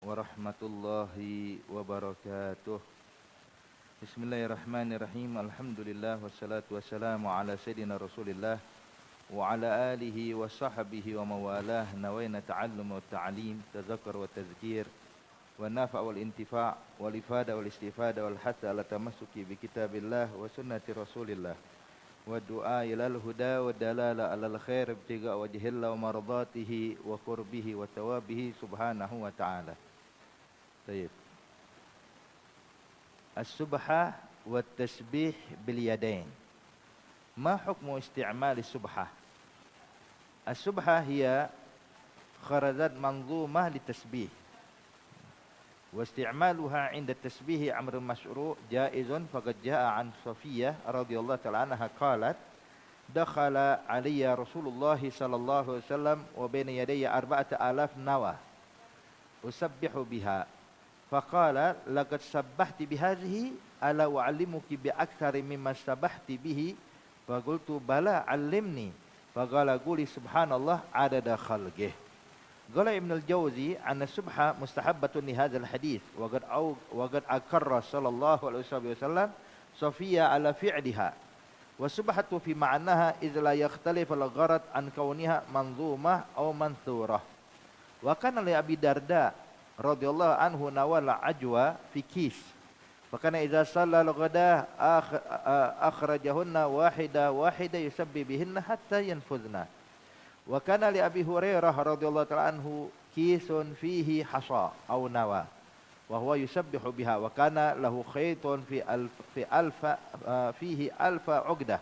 warahmatullahi wabarakatuh. Bismillahirrahmanirrahim. Alhamdulillah wassalatu wassalamu ala sayyidina Rasulillah wa ala alihi wa sahbihi wa mawalah. Nawaina ta'allum wa ta'lim, tazakkar wa tazkir, wa nafa' wal intifa' wal ifada wal istifada wal hatta ala tamassuki bi kitabillah wa sunnati Rasulillah wa du'a ilal huda wa dalala alal khair ibtiga wajhillah wa mardatihi wa qurbihi wa tawabihi subhanahu wa ta'ala. Baik. As-subhah wa tasbih bil yadain. Ma hukmu isti'mal as-subhah? As-subhah hiya kharazat manzumah litasbih. واستعمالها عند التسبيح أمر مشروع جائز فقد جاء عن صفية رضي الله تعالى عنها قالت دخل علي رسول الله صلى الله عليه وسلم وبين يدي 4000 نوى أسبح بها فقال لقد سبحت بهذه ألا أعلمك بأكثر مما سبحت به فقلت بلى علمني فقال قولي سبحان الله عدد خلقه. قال ابن الجوزي أن السبحة مستحبة لهذا الحديث وقد أقر صلى الله عليه وسلم صفية على فعلها والسبحة في معناها إذ لا يختلف الغرض عن كونها منظومة أو منثورة. وكان لأبي درداء رضي الله عنه نوال عجوة في كيس فكان إذا صلى الغداء أخرجهن واحدة يسبي بهن حتى ينفذن. وكان لأبي هريرة رضي الله تعالى عنه كيس فيه حصى أو نوى وهو يسبح بها وكان له خيط فيه 1000 عقدة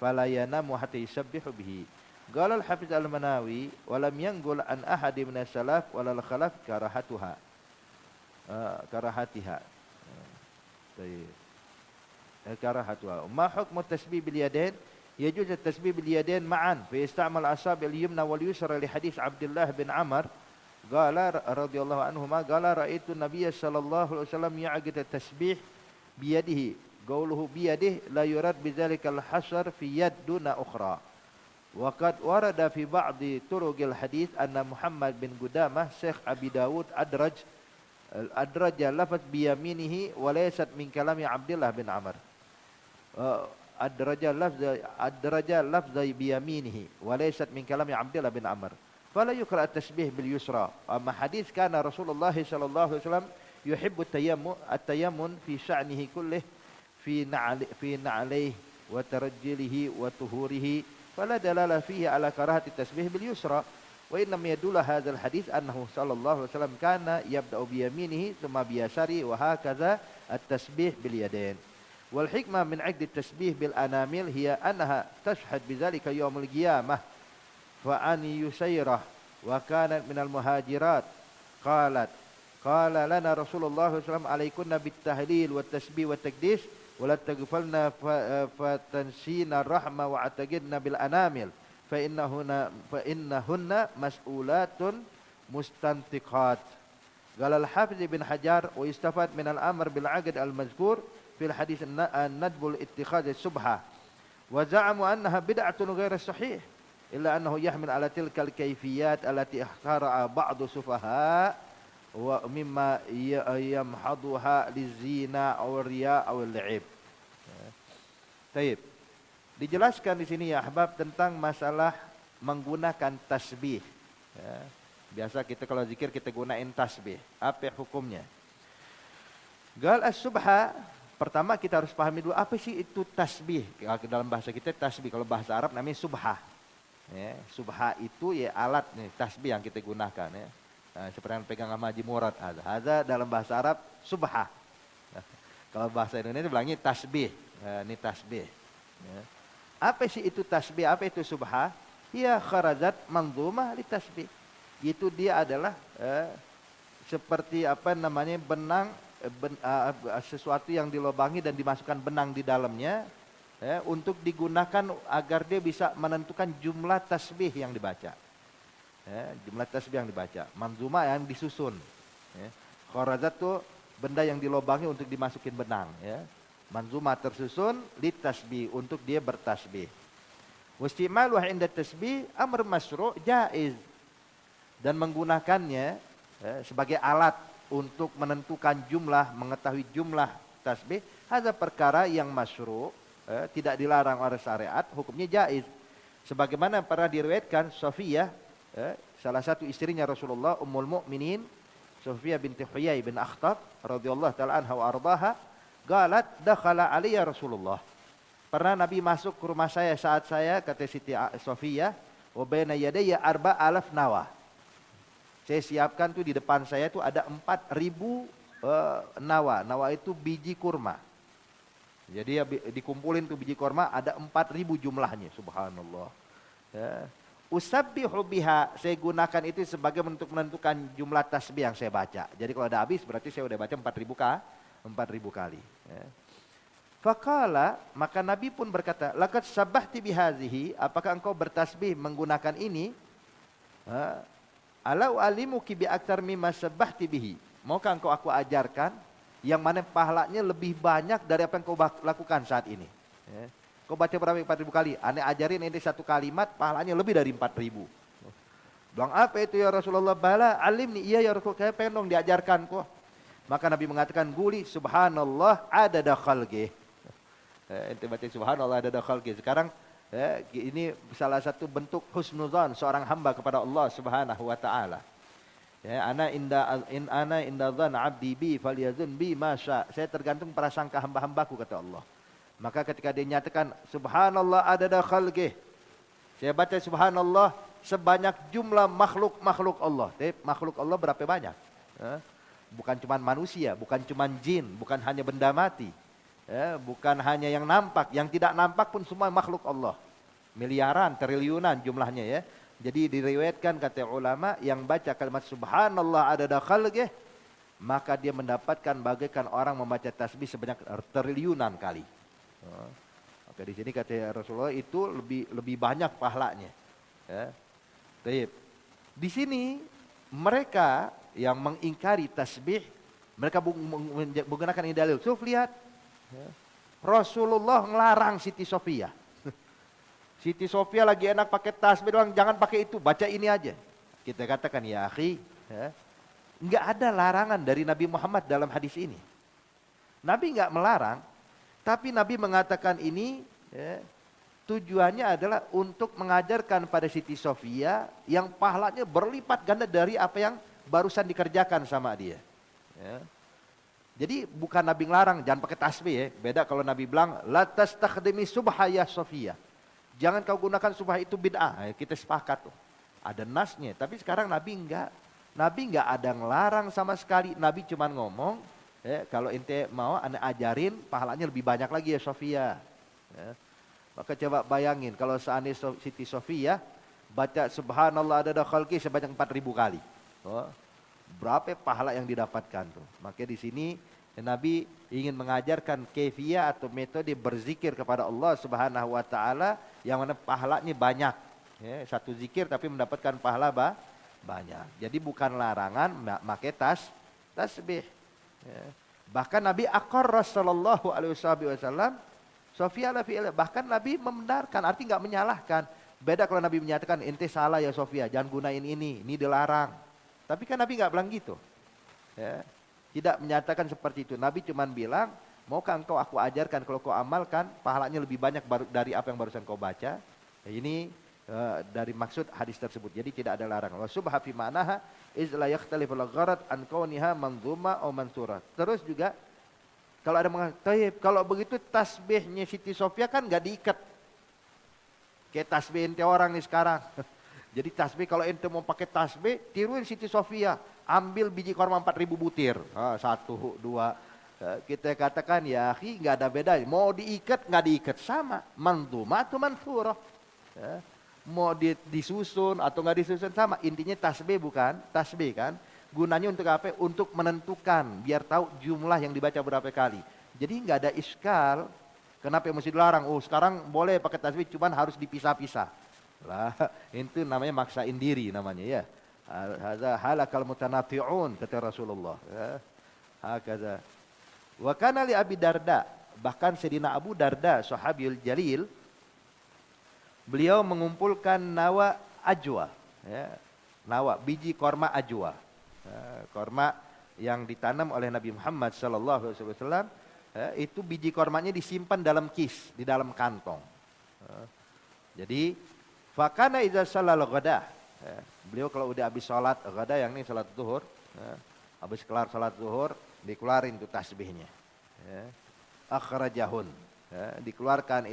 فلا ينام حتى يسبح به. قال الحافظ المناوي ولم ينقل عن أحد من السلف ولا الخلف كراهتها. ما حكم التسبيح باليدين؟ يجوز التسبيح باليدين معا فيستعمل الأصابع اليمنى واليسرى لحديث عبد الله بن عمر قال رضي الله عنهما قال رأيت النبي صلى الله عليه وسلم يعقد التسبيح بيده قوله بيده لا يراد بذلك الحصر في يد دون أخرى. وقد ورد في بعض طرق الحديث أن محمد بن قدامة شيخ أبي داود أدرج لفظ بيمينه وليست من كلام عبد الله بن عمر. أدرج لفظ بيمينه وليست من كلام عبد الله بن عمر فلا يقرأ التسبيح باليسرى. أما حديث كان رسول الله صلى الله عليه وسلم يحب التيمم في شأنه كله في نعليه وترجله وطهوره فلا دلالة فيه على كراهة التسبيح باليسرى. وإنما يدل هذا الحديث أنه صلى الله عليه وسلم كان يبدأ بيمينه ثم بيساره وهكذا التسبيح باليدين. والحكمة من عقد التسبيح بالأنامل هي أنها تشهد بذلك يوم القيامة. فعن يسيرة وكانت من المهاجرات قال لنا رسول الله صلى الله عليه وسلم عليكن بالتهليل والتسبيح والتقديس ولا تغفلن فتنسين الرحمة واعتقدن بالأنامل فإنهن مسؤولات مستنطقات. قال الحافظ بن حجر ويستفاد من الأمر بالعقد المذكور في الحديث الندب الاتخاذ السبحة وزعموا أنها بدعة غير صحيح إلا أنه يحمل على تلك الكيفيات التي اختارها بعض السفهاء ومما يمحضها للزينة أو الرياء أو اللعب. Taib. Dijelaskan di sini ya ahbab tentang masalah menggunakan tasbih. Ya. Biasa kita kalau zikir kita gunain tasbih. Apa hukumnya? Gal as-subha, pertama kita harus pahami dulu apa sih itu tasbih. Dalam bahasa kita tasbih, kalau bahasa Arab namanya subha. Ya, subha itu ya alat nih tasbih yang kita gunakan ya. Nah, seperti yang pegang sama Haji Murad ada dalam bahasa Arab subha. Nah, kalau bahasa Indonesia bilangnya tasbih. Ini tasbih. Ya. Apa sih itu tasbih? Apa itu subha? Ya kharazat manzumah li tasbih. Itu dia adalah seperti apa namanya benang sesuatu yang dilobangi dan dimasukkan benang di dalamnya ya, untuk digunakan agar dia bisa menentukan jumlah tasbih yang dibaca. Ya, jumlah tasbih yang dibaca. Manzumah yang disusun. Ya. Kharazat itu benda yang dilobangi untuk dimasukin benang. Ya. Manzumah tersusun li tasbih untuk dia bertasbih. Wastimaluh inda tasbih amr masyru' jaiz. Dan menggunakannya sebagai alat untuk menentukan jumlah, mengetahui jumlah tasbih, ada perkara yang masyru', tidak dilarang oleh syariat, hukumnya jaiz. Sebagaimana pernah diriwayatkan Sofiyah, salah satu istrinya Rasulullah, Ummul Mukminin Sofiyah binti Huyai bin Akhtab radhiyallahu taala anha wa ardaha, qalat dakhala alayya Rasulullah. Pernah Nabi masuk ke rumah saya saat saya, kata Siti Sofiyah, wa baina yadayya 4,000 nawa. Saya siapkan tuh di depan saya tuh ada 4.000 nawa. Nawa itu biji kurma. Jadi ya dikumpulin tuh biji kurma, ada 4.000 jumlahnya, subhanallah. Ya. Usabbihu biha, saya gunakan itu sebagai untuk menentukan jumlah tasbih yang saya baca. Jadi kalau ada habis berarti saya udah baca 4.000 kali. Ya. Faqala, maka Nabi pun berkata, laqad sabbahti bihazihi, apakah engkau bertasbih menggunakan ini? Ala u'allimuki bi aktsar mimma sabbahti bihi. Maukah engkau aku ajarkan yang mana pahalanya lebih banyak dari apa yang kau lakukan saat ini? Ya. Kau baca berapa 4.000 kali? Aneh ajarin ini satu kalimat pahalanya lebih dari 4.000. Bilang apa itu ya Rasulullah? Bala alimni, iya ya Rasulullah, saya pengen dong diajarkan kok. Maka Nabi mengatakan, guli subhanallah adada khalqih. Ente baca subhanallah adada khalqih. Sekarang ini salah satu bentuk husnuzan seorang hamba kepada Allah Subhanahu wa taala. Ya, ana inda dzan 'abdi bi falyazun bi ma sya. Saya tergantung prasangka hamba-hambaku, kata Allah. Maka ketika dia nyatakan subhanallah adada khalqih, saya baca subhanallah sebanyak jumlah makhluk-makhluk Allah. Makhluk Allah berapa banyak? Bukan cuma manusia, bukan cuma jin, bukan hanya benda mati. Bukan hanya yang nampak, yang tidak nampak pun semua makhluk Allah. Miliaran, triliunan jumlahnya ya. Jadi diriwayatkan kata ulama yang baca kalimat subhanallah adada khalqih, maka dia mendapatkan bagaikan orang membaca tasbih sebanyak triliunan kali. Maka di sini kata Rasulullah itu lebih banyak pahalanya. Ya. Di sini mereka yang mengingkari tasbih, mereka menggunakan ini dalil. So, lihat, ya. Rasulullah ngelarang Siti Sofiyah. Siti Sofiyah lagi enak pakai tasbih doang, jangan pakai itu, baca ini aja. Kita katakan ya akhi, ya, nggak ada larangan dari Nabi Muhammad dalam hadis ini. Nabi nggak melarang, tapi Nabi mengatakan ini ya, tujuannya adalah untuk mengajarkan pada Siti Sofiyah yang pahalanya berlipat ganda dari apa yang barusan dikerjakan sama dia. Ya. Jadi bukan Nabi ngelarang jangan pakai tasbih ya. Beda kalau Nabi bilang la tastakhdimi subha ya Sofiyah. Jangan kau gunakan subha, itu bid'ah. Kita sepakat tuh. Ada nasnya, tapi sekarang Nabi enggak. Nabi enggak ada ngelarang sama sekali. Nabi cuma ngomong, ya, kalau ente mau ane ajarin pahalanya lebih banyak lagi ya Sofiyah. Ya. Maka coba bayangin kalau seandainya Siti Sofiyah baca subhanallah adada khalqih sebanyak 4.000 kali. Oh, berapa pahala yang didapatkan tuh. Maka di sini Nabi ingin mengajarkan kaifiyah atau metode berzikir kepada Allah Subhanahu wa taala yang mana pahalanya banyak. Ya, satu zikir tapi mendapatkan pahala banyak. Jadi bukan larangan pakai tasbih. Ya. Bahkan Nabi aqarra sallallahu alaihi wasallam Sofiyah la fi'il, bahkan Nabi membenarkan, arti enggak menyalahkan. Beda kalau Nabi menyatakan ente salah ya Sofiyah, jangan gunain ini dilarang. Tapi kan Nabi enggak bilang gitu. Ya. Tidak menyatakan seperti itu. Nabi cuma bilang, maukah engkau aku ajarkan kalau kau amalkan pahalanya lebih banyak dari apa yang barusan kau baca. Ya, ini dari maksud hadis tersebut. Jadi tidak ada larangan. Wa subha fi ma'naha iz la yakhtalif al-gharad an kauniha manzuma aw mansurat. Terus juga kalau ada mengatakan, kalau begitu tasbihnya Siti Sofiyah kan enggak diikat. Kayak tasbih ente orang nih sekarang. Jadi tasbih kalau ente mau pakai tasbih, tiruin Siti Sofiyah. Ambil biji korma 4.000 butir. 1, 2. Kita katakan ya akhi enggak ada bedanya. Mau diikat enggak diikat sama. Manzuma atau mansurah. Ya. Mau disusun atau enggak disusun sama. Intinya tasbih bukan? Tasbih kan? Gunanya untuk apa? Untuk menentukan, biar tahu jumlah yang dibaca berapa kali. Jadi nggak ada iskal. Kenapa mesti dilarang? Oh sekarang boleh pakai tasbih, cuman harus dipisah-pisah. Lah itu namanya maksain diri namanya ya. Hadza halakal mutanafi'un kata Rasulullah. Ya. Hakaza. Wa kana li Abi Darda, bahkan Sayyidina Abu Darda sahabiyul jalil, beliau mengumpulkan nawa ajwa, ya. Nawa biji korma ajwa. Korma yang ditanam oleh Nabi Muhammad sallallahu alaihi wasallam, itu biji kormanya disimpan dalam kis, di dalam kantong. Jadi fakana idza shallal ghadah, beliau kalau udah habis salat ghadah, yang ini salat zuhur, habis kelar salat zuhur dikeluarin tuh tasbihnya. Akhrajahun, dikeluarkan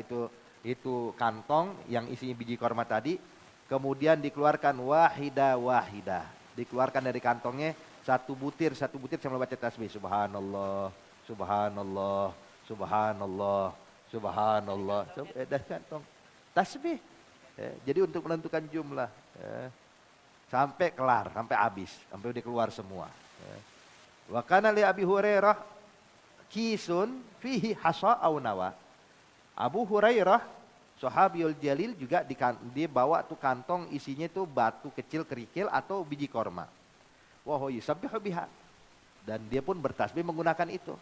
itu kantong yang isinya biji korma tadi, kemudian dikeluarkan wahida, dikeluarkan dari kantongnya satu butir sambil baca tasbih, subhanallah, subhanallah, subhanallah, subhanallah, dari kantong tasbih. Jadi untuk menentukan jumlah, sampai kelar, sampai habis, sampai udah keluar semua. Wa kana li Abi Hurairah kisun fihi hasa au nawa. Abu Hurairah sahabiyul jalil juga dia bawa tuh kantong isinya tuh batu kecil kerikil atau biji korma. Wa huwa yusabbihu biha, dan dia pun bertasbih menggunakan itu.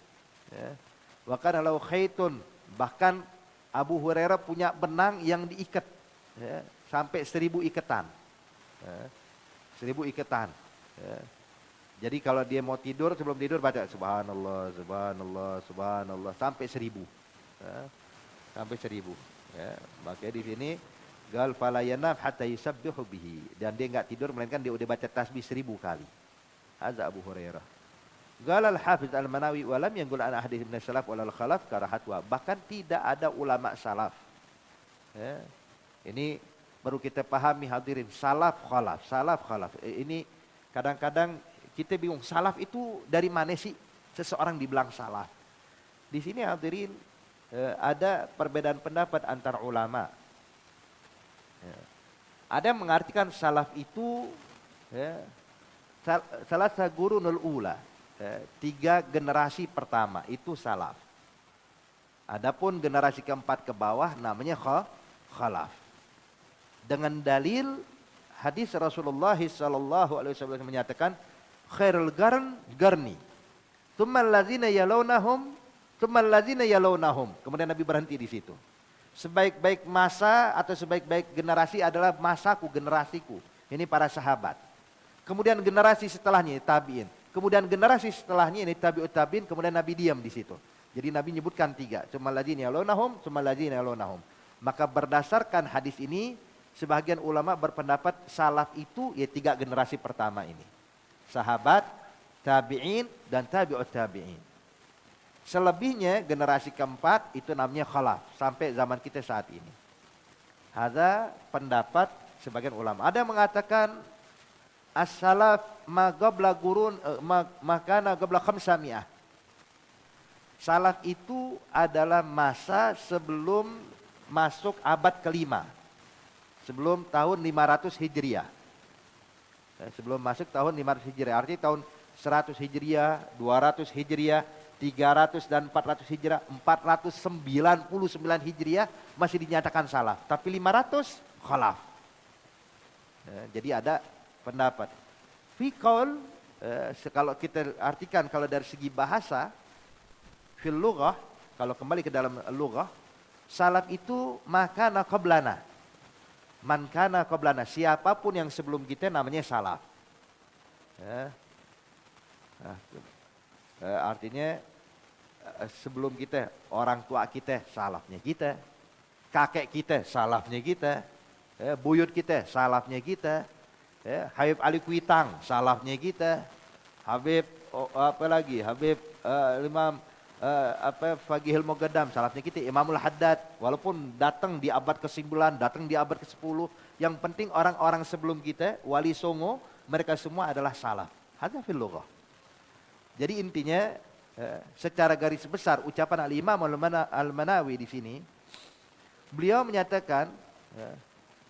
Wa kana lahu khaitun, bahkan Abu Hurairah punya benang yang diikat, sampai 1000 ikatan. 1000 ikatan. Jadi kalau dia mau tidur, sebelum tidur baca subhanallah, subhanallah, subhanallah sampai 1000. Sampai 1000. Makanya di sini gal fala yanam hatta yusabbihu bihi, dan dia enggak tidur melainkan dia udah baca tasbih 1000 kali. Hadza Abu Hurairah. Qala al-Hafiz Al-Manawi wa lam yanqul an ahadits min as-salaf wal khalaf karahatwa. Bahkan tidak ada ulama salaf. Ini baru kita pahami hadirin, salaf khalaf, salaf khalaf. Ini kadang-kadang kita bingung, salaf itu dari mana sih seseorang dibilang salaf? Di sini hadirin ada perbedaan pendapat antar ulama. Ada yang mengartikan salaf itu salah sagurunul ula, 3 generasi pertama itu salaf. Adapun generasi keempat ke bawah namanya khalaf. Dengan dalil hadis Rasulullah sallallahu alaihi wasallam menyatakan khairul garni, tsummal ladzina yalunahum, tsummal ladzina yalunahum. Kemudian Nabi berhenti di situ. Sebaik-baik masa atau sebaik-baik generasi adalah masaku, generasiku. Ini para sahabat. Kemudian generasi setelahnya tabi'in. Kemudian generasi setelahnya ini tabi'ut tabi'in, kemudian Nabi diam di situ. Jadi Nabi menyebutkan 3, tsummal ladzina yalunahum, tsummal ladzina yalunahum. Maka berdasarkan hadis ini, sebagian ulama berpendapat salaf itu ya 3 generasi pertama ini. Sahabat, tabi'in, dan tabi'ut tabi'in. Selebihnya generasi keempat itu namanya khalaf sampai zaman kita saat ini. Ada pendapat sebagian ulama. Ada yang mengatakan as-salaf ma qabla qurun makana qabla 500. Salaf itu adalah masa sebelum masuk abad kelima. Sebelum tahun 500 Hijriah. Sebelum masuk tahun 500 Hijriah. Artinya tahun 100 Hijriah, 200 Hijriah, 300 dan 400 Hijriah, 499 Hijriah masih dinyatakan salaf. Tapi 500 khalaf. Jadi ada pendapat. Fi qaul, kalau kita artikan kalau dari segi bahasa, fil lughah, kalau kembali ke dalam lughah, salaf itu makana qablana. Man kana qablana, siapapun yang sebelum kita namanya salaf. Artinya sebelum kita, orang tua kita salafnya kita, kakek kita salafnya kita, buyut kita salafnya kita, Habib Ali Kuitang salafnya kita, Habib Imam Faqihul Muqaddam salafnya kita, Imamul Haddad, walaupun datang di abad ke-9, datang di abad ke-10, yang penting orang-orang sebelum kita, Wali Songo, mereka semua adalah salaf. Hadza fil lughah. Jadi intinya secara garis besar ucapan Al-Imam Al-Manawi di sini, beliau menyatakan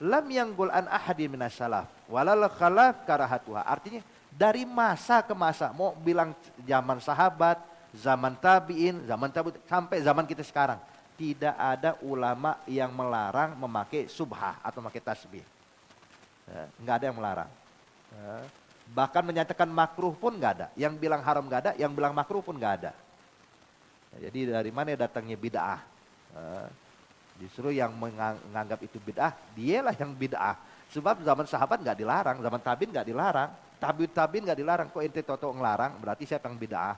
lam yanqul an ahadin minas salaf walal khalaf karahatuha. Artinya dari masa ke masa, mau bilang zaman sahabat, zaman tabi'in, zaman tabi'ut, sampai zaman kita sekarang, tidak ada ulama yang melarang memakai subhah atau memakai tasbih. Enggak ada yang melarang. Bahkan menyatakan makruh pun enggak ada. Yang bilang haram enggak ada, yang bilang makruh pun enggak ada. Jadi dari mana datangnya bid'ah? Justru yang menganggap itu bid'ah, dialah yang bid'ah. Sebab zaman sahabat enggak dilarang, zaman tabi'in enggak dilarang. tabiin nggak dilarang, kok ente toto ngelarang, berarti siapa yang bid'ah?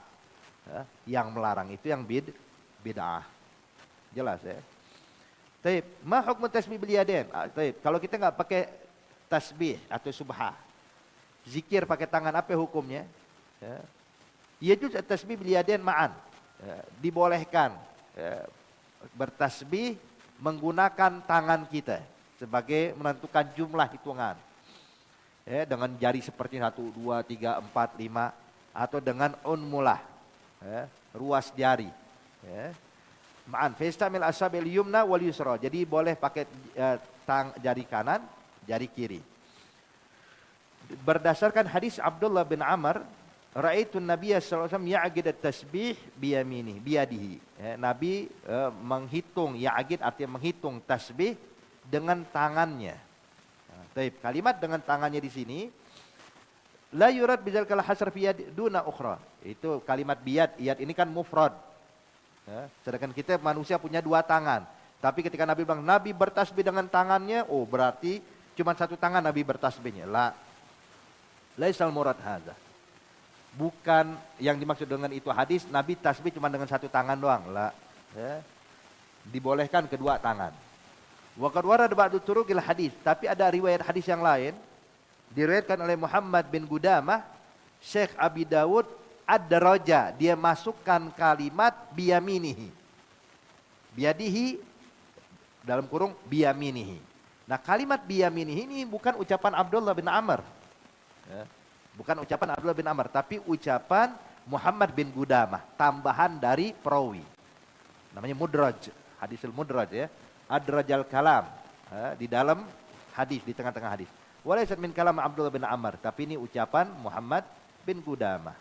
Ya, yang melarang itu yang bid'ah. Jelas ya. Taib, ma hukmu tasbih bil yadain? Taib, kalau kita nggak pakai tasbih atau subhah, zikir pakai tangan, apa hukumnya? Ya. Yajuz at-tasbih bil yadain ma'an. Ya, dibolehkan ya, bertasbih menggunakan tangan kita sebagai menentukan jumlah hitungan. Ya, dengan jari seperti 1, 2, 3, 4, 5 atau dengan unmulah, ya, ruas jari. Ya. Ma'an fistamil asabil yumna wal yusra. Jadi boleh pakai jari kanan, jari kiri. Berdasarkan hadis Abdullah bin Amr, ra'aitu Nabiya sallallahu alaihi wasallam ya'qid at-tasbih biyaminihi biyadihi. Ya, Nabi menghitung, ya'qid artinya menghitung tasbih dengan tangannya. Nah, kalimat dengan tangannya di sini la yurad bidzalkal hasr fi yad duna ukhra. Itu kalimat biyad, yad ini kan mufrad. Ya, sedangkan kita manusia punya 2 tangan. Tapi ketika Nabi bilang Nabi bertasbih dengan tangannya, oh berarti cuma 1 tangan Nabi bertasbihnya. Laisal murad hadza. Bukan yang dimaksud dengan itu hadis Nabi tasbih cuma dengan 1 tangan doang. Ya. Dibolehkan kedua tangan. Wa qad warada ba'du turuqil hadis, tapi ada riwayat hadis yang lain diriwayatkan oleh Muhammad bin Qudamah, Syekh Abi Dawud ad-daraja, dia masukkan kalimat biyaminihi. Biyadihi dalam kurung biyaminihi. Nah, kalimat biyaminihi ini bukan ucapan Abdullah bin Amr. Ya. Bukan ucapan Abdullah bin Amr, tapi ucapan Muhammad bin Qudamah, tambahan dari perawi. Namanya mudraj, hadisul mudraj ya. Adrajal kalam, ya, di dalam hadis, di tengah-tengah hadis. Walaysat min kalam Abdullah bin Amr, tapi ini ucapan Muhammad bin Qudamah.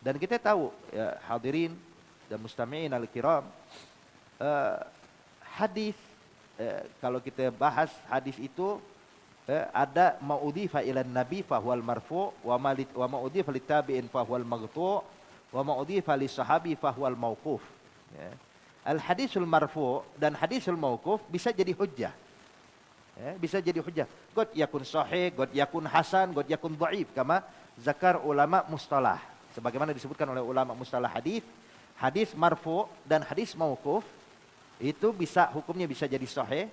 Dan kita tahu ya, hadirin dan mustami'in al-kiram, hadis kalau kita bahas hadis itu ada ma'udhifa ila nabi fahuwal marfu' wa ma'udhifa li tabi'in fahuwal maghtu' wa ma'udhifa li sahabi fahuwal mauquf. Ya. Al-hadisul marfu' dan hadisul mauquf bisa jadi hujjah. Ya, bisa jadi hujjah. God yakun sahih, God yakun hasan, God yakun dhaif, kama zakar ulama mustalah. Sebagaimana disebutkan oleh ulama mustalah hadis, hadis marfu dan hadis mauquf itu bisa hukumnya bisa jadi sahih,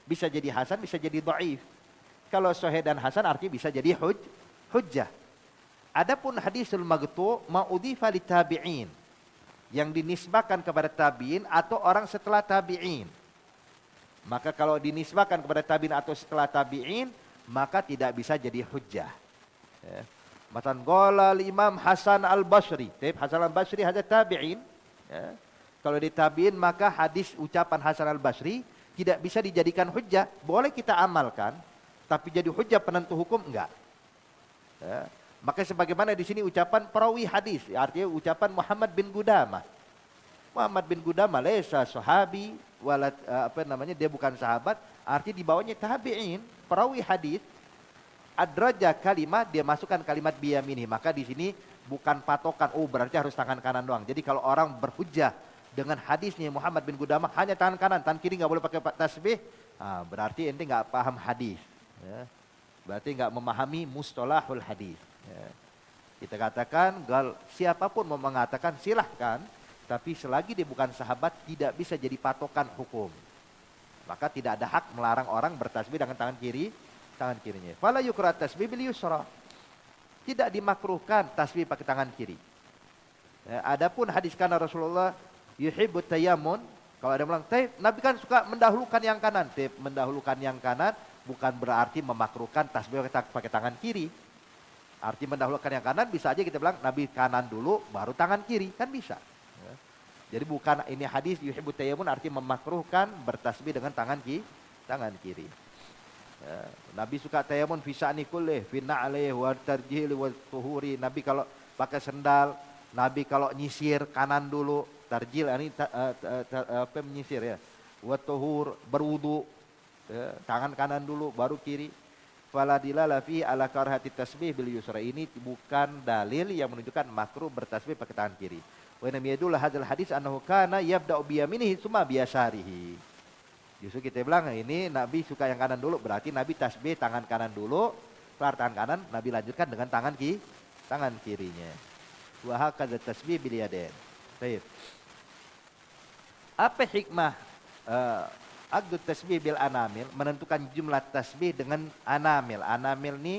bisa jadi hasan, bisa jadi dhaif. Kalau sahih dan hasan artinya bisa jadi hujjah. Adapun hadisul maghtu ma'udhifa li tabi'in, yang dinisbahkan kepada tabi'in atau orang setelah tabi'in. Maka kalau dinisbahkan kepada tabi'in atau setelah tabi'in, maka tidak bisa jadi hujjah. Ya. Matan qala Imam Hasan al-Basri. Hasan al-Basri ada tabi'in. Ya. Kalau di tabi'in maka hadis ucapan Hasan al-Basri tidak bisa dijadikan hujjah. Boleh kita amalkan, tapi jadi hujjah penentu hukum enggak. Ya. Maka sebagaimana di sini ucapan perawi hadis, artinya ucapan Muhammad bin Qudamah. Muhammad bin Qudamah laisa sahabi, walat dia bukan sahabat, artinya di bawahnya tabi'in, perawi hadis. Adraja kalimat, dia masukkan kalimat biyamini. Maka di sini bukan patokan, oh berarti harus tangan kanan doang. Jadi kalau orang berhujjah dengan hadisnya Muhammad bin Qudamah hanya tangan kanan, tangan kiri nggak boleh pakai tasbih, berarti ente nggak paham hadis. Ya. Berarti nggak memahami mustalahul hadis. Ya. Kita katakan, siapapun mau mengatakan silahkan, tapi selagi dia bukan sahabat tidak bisa jadi patokan hukum. Maka tidak ada hak melarang orang bertasbih dengan tangan kirinya. Fala yukra tasbih bil yusra. Tidak dimakruhkan tasbih pakai tangan kiri. Ya, adapun hadis kana Rasulullah yuhibbut tayammun, kalau ada bilang, Nabi kan suka mendahulukan yang kanan. Mendahulukan yang kanan bukan berarti memakruhkan tasbih pakai tangan kiri. Arti mendahulukan yang kanan bisa aja kita bilang Nabi kanan dulu baru tangan kiri, kan bisa. Ya. Jadi bukan ini hadis yuhibbut tayammun arti memakruhkan bertasbih dengan tangan kiri. Ya, Nabi suka tayamun fi sya'ni kullih, fi na'lih wa tarjil wa tuhuri. Nabi kalau pakai sendal, Nabi kalau nyisir kanan dulu, tarjil ini menyisir ya. Wa tuhur berwudu, ya, tangan kanan dulu baru kiri. Fala dilala fi ala karahati tasbih bil yusra. Ini bukan dalil yang menunjukkan makruh bertasbih pakai tangan kiri. Wa inna yadullah hadzal hadis annahu kana yabda'u bi yaminihi tsumma bi yasarihi. Justru kita bilang ini Nabi suka yang kanan dulu, berarti Nabi tasbih tangan kanan dulu, kelar tangan kanan, Nabi lanjutkan dengan tangan kirinya. Wa hakadha tasbih bil yadain. Baik. Apa hikmah aqdut tasbih bil anamil, menentukan jumlah tasbih dengan anamil. Anamil ini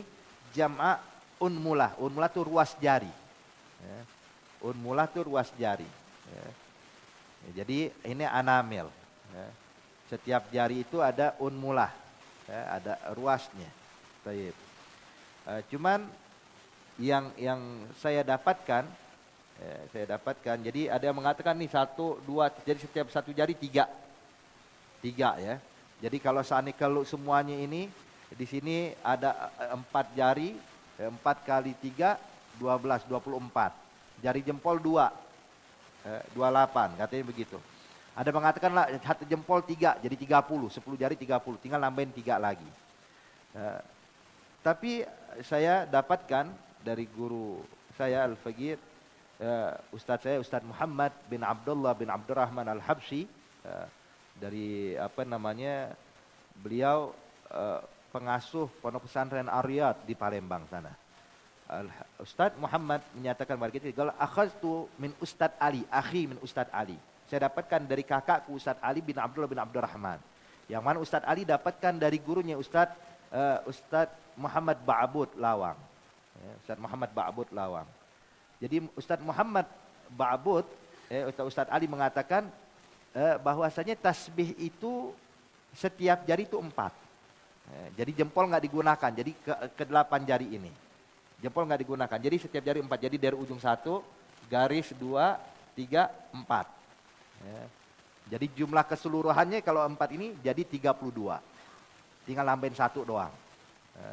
jam'a unmulah. Unmulah itu ruas jari. Ya. Unmulah itu ruas jari. Ya. Ya, jadi ini anamil. Ya. Setiap jari itu ada unmulah, ya, ada ruasnya. Baik. Cuman yang saya dapatkan, jadi ada yang mengatakan nih 1, 2, jadi setiap satu jari 3 ya. Jadi kalau semuanya ini di sini ada 4 jari, 4 kali 3, 12, 24. Jari jempol 2, 28, katanya begitu. Ada mengatakan lah satu jempol 3, jadi 30, 10 jari 30, tinggal nambahin 3 lagi. Tapi saya dapatkan dari guru saya Al-Faqih, Ustadz Muhammad bin Abdullah bin Abdurrahman Al-Habsyi, dari beliau pengasuh Pondok Pesantren Ar-Riyad di Palembang sana. Ustadz Muhammad menyatakan kepada kita, kalau akhadtu min Ustadz Ali, akhi min Ustadz Ali. Saya dapatkan dari kakakku Ustadz Ali bin Abdullah bin Abdurrahman. Yang mana Ustadz Ali dapatkan dari gurunya Ustadz Muhammad Ba'abud Lawang. Ustadz Muhammad Ba'abud Lawang. Jadi Ustadz Muhammad Ba'abud, Ustadz Ali mengatakan bahwasanya tasbih itu setiap jari itu 4. Jadi jempol nggak digunakan, jadi ke 8 jari ini. Jempol nggak digunakan, jadi setiap jari 4. Jadi dari ujung 1, garis 2, 3, 4. Ya. Jadi jumlah keseluruhannya kalau 4 ini jadi 32. Tinggal nambahin 1 doang. Ya.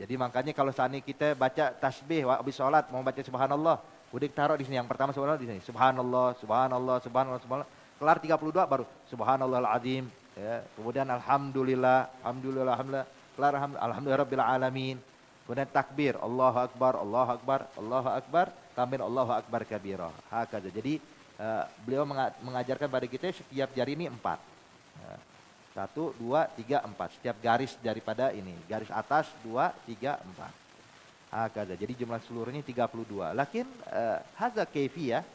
Jadi makanya kalau saat ini kita baca tasbih habis sholat mau baca subhanallah, udah taruh di sini. Yang pertama subhanallah di sini. Subhanallah, subhanallah, subhanallah, subhanallah. Kelar 32 baru subhanallahal azim. Ya. Kemudian alhamdulillah, alhamdulillah, alhamdulillah. Kelar alhamdulillah rabbil alamin. Kemudian takbir, Allahu akbar, Allahu akbar, Allahu akbar, tambahin Allahu akbar kabira. Hakadha. Jadi beliau mengajarkan pada kita setiap jari ini 4. 1, 2, 3, 4. Setiap garis daripada ini. Garis atas 2, 3, 4. Hakadha. Jadi jumlah seluruhnya 32. Lakin hadza kaifiyah.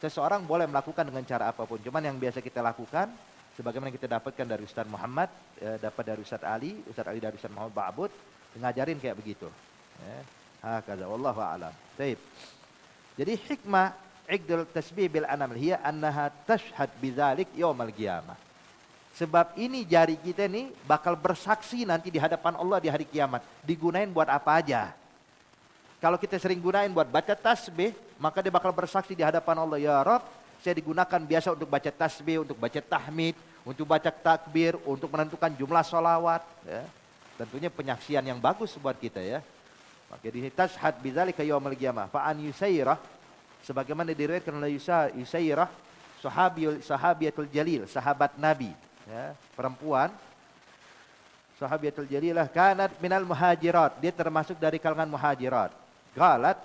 Seseorang boleh melakukan dengan cara apapun. Cuman yang biasa kita lakukan, sebagaimana kita dapatkan dari Ustaz Muhammad, dapat dari Ustaz Ali dari Ustaz Muhammad Ba'abud, ngajarin kayak begitu. Hakadha. Wallahu a'lam. Baik. Jadi hikmah Iqdul tasbih bil anamil hiya annaha tashhad bidzalik yaumal qiyamah. Sebab ini jari kita nih bakal bersaksi nanti di hadapan Allah di hari kiamat. Digunain buat apa aja. Kalau kita sering gunain buat baca tasbih, maka dia bakal bersaksi di hadapan Allah, ya Rabb, saya digunakan biasa untuk baca tasbih, untuk baca tahmid, untuk baca takbir, untuk menentukan jumlah sholawat. Ya. Tentunya penyaksian yang bagus buat kita ya. Maka di tashhad bidzalika yaumal qiyamah. Fa an yusairah, sebagaimana diriwayatkan oleh Yusairah, sahabiyatul jalil, sahabat Nabi, ya, perempuan, sahabiyatul jalilah, kanat minal muhajirat, dia termasuk dari kalangan muhajirat. Qalat,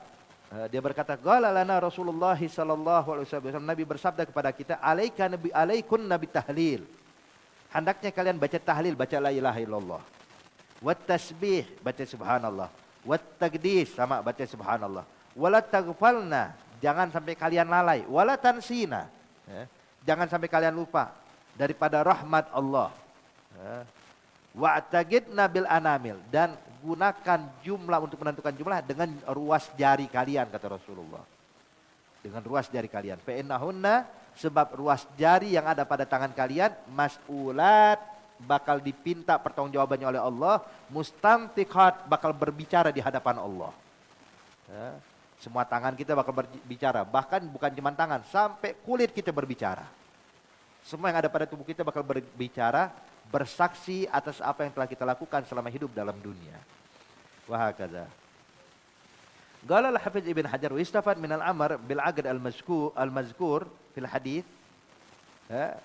dia berkata, qala lana Rasulullah sallallahu alaihi wasallam, Nabi bersabda kepada kita, alaikun nabi tahlil. Hendaknya kalian baca tahlil, baca la ilaha illallah. Wat tasbih, baca subhanallah. Wat taqdis, sama baca subhanallah. Wala taghfalna, jangan sampai kalian lalai. Wala tansina, ya, jangan sampai kalian lupa daripada rahmat Allah. Ya. Wa'taqidna bil anamil, dan gunakan jumlah untuk menentukan jumlah dengan ruas jari kalian, kata Rasulullah. Dengan ruas jari kalian. Fa innahunna, sebab ruas jari yang ada pada tangan kalian mas'ulat, bakal dipinta pertanggungjawabannya oleh Allah, mustantiqat, bakal berbicara di hadapan Allah. Ya. Semua tangan kita bakal berbicara, bahkan bukan cuma tangan, sampai kulit kita berbicara. Semua yang ada pada tubuh kita bakal berbicara, bersaksi atas apa yang telah kita lakukan selama hidup dalam dunia. Wa hakadha. Qala al-Hafiz Ibn Hajar, wa istafad min al-amr bil 'aqd al-mazkur fil hadits.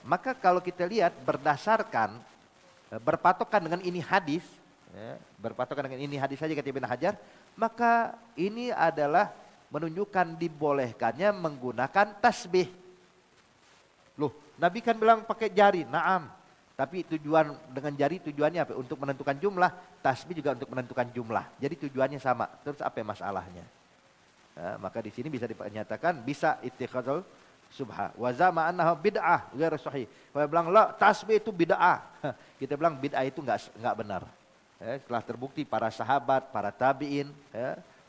Maka kalau kita lihat berdasarkan berpatokan dengan ini hadis, berpatokan dengan ini hadis saja kata Ibn Hajar, maka ini adalah menunjukkan dibolehkannya menggunakan tasbih. Loh, Nabi kan bilang pakai jari, na'am. Tapi tujuan dengan jari tujuannya apa? Untuk menentukan jumlah, tasbih juga untuk menentukan jumlah. Jadi tujuannya sama. Terus apa masalahnya? Maka di sini bisa dinyatakan bisa ittikhadul subha. Wa zama annahu bid'ah ghairu sahih. Kalau bilang la tasbih itu bid'ah. Kita bilang bid'ah itu enggak benar. Setelah terbukti para sahabat, para tabi'in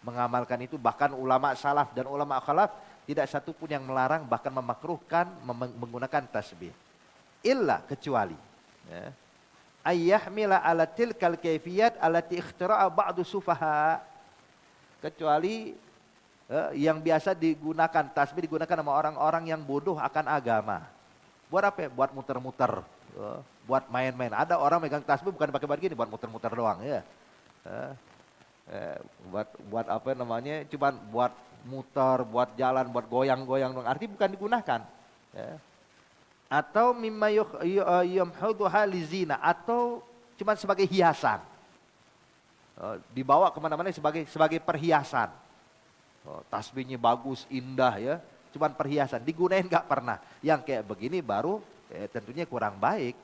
mengamalkan itu, bahkan ulama salaf dan ulama khalaf tidak satu pun yang melarang bahkan memakruhkan menggunakan tasbih. Illa kecuali ayyahmila ala tilkal kaifiyat allati ikhtira'a ba'du sufaha. Kecuali yang biasa digunakan, tasbih digunakan sama orang-orang yang bodoh akan agama. Buat apa? Buat muter-muter, buat main-main. Ada orang megang tasbih bukan pakai begini, buat muter-muter doang ya. Buat apa namanya? Cuman buat muter, buat jalan, buat goyang-goyang doang. Arti bukan digunakan. Atau mimma yamhuduha lizina, atau cuma sebagai hiasan, dibawa kemana-mana sebagai perhiasan. Tasbihnya bagus, indah ya, cuma perhiasan, digunain nggak pernah. Yang kayak begini baru tentunya kurang baik,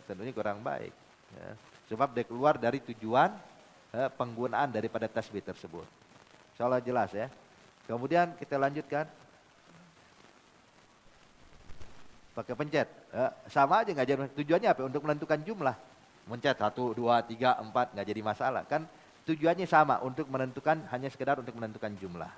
tentunya kurang baik. Sebab dia keluar dari tujuan penggunaan daripada tasbih tersebut. Insyaallah jelas ya. Kemudian kita lanjutkan. Pakai pencet, sama aja nggak jadi. Tujuannya apa? Untuk menentukan jumlah. Mencet 1, 2, 3, 4 nggak jadi masalah. Kan tujuannya sama, untuk menentukan, hanya sekedar untuk menentukan jumlah.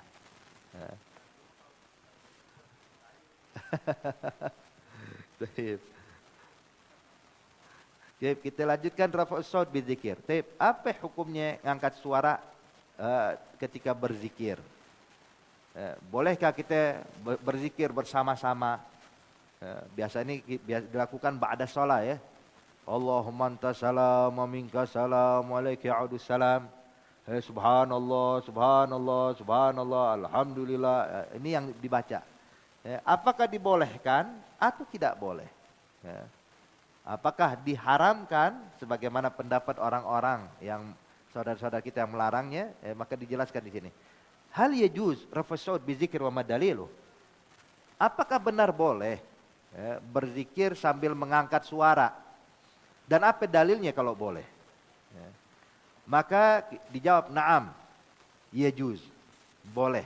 Kita lanjutkan rafa'us shaut bizikir. Apa hukumnya ngangkat suara ketika berzikir? Bolehkah kita berzikir bersama-sama? Biasa ini dilakukan ba'da shalah ya. Allahumma anta salam wa minka salam wa alaika ya'udus salam. Subhanallah, subhanallah, subhanallah, alhamdulillah. Ini yang dibaca. Apakah dibolehkan atau tidak boleh? Apakah diharamkan sebagaimana pendapat orang-orang yang saudara-saudara kita yang melarangnya? Maka dijelaskan di sini. Hal yajuz rafa'us shaut bizikir wa madalilu. Apakah benar boleh berzikir sambil mengangkat suara? Dan apa dalilnya kalau boleh? Maka dijawab na'am, yajuz, boleh.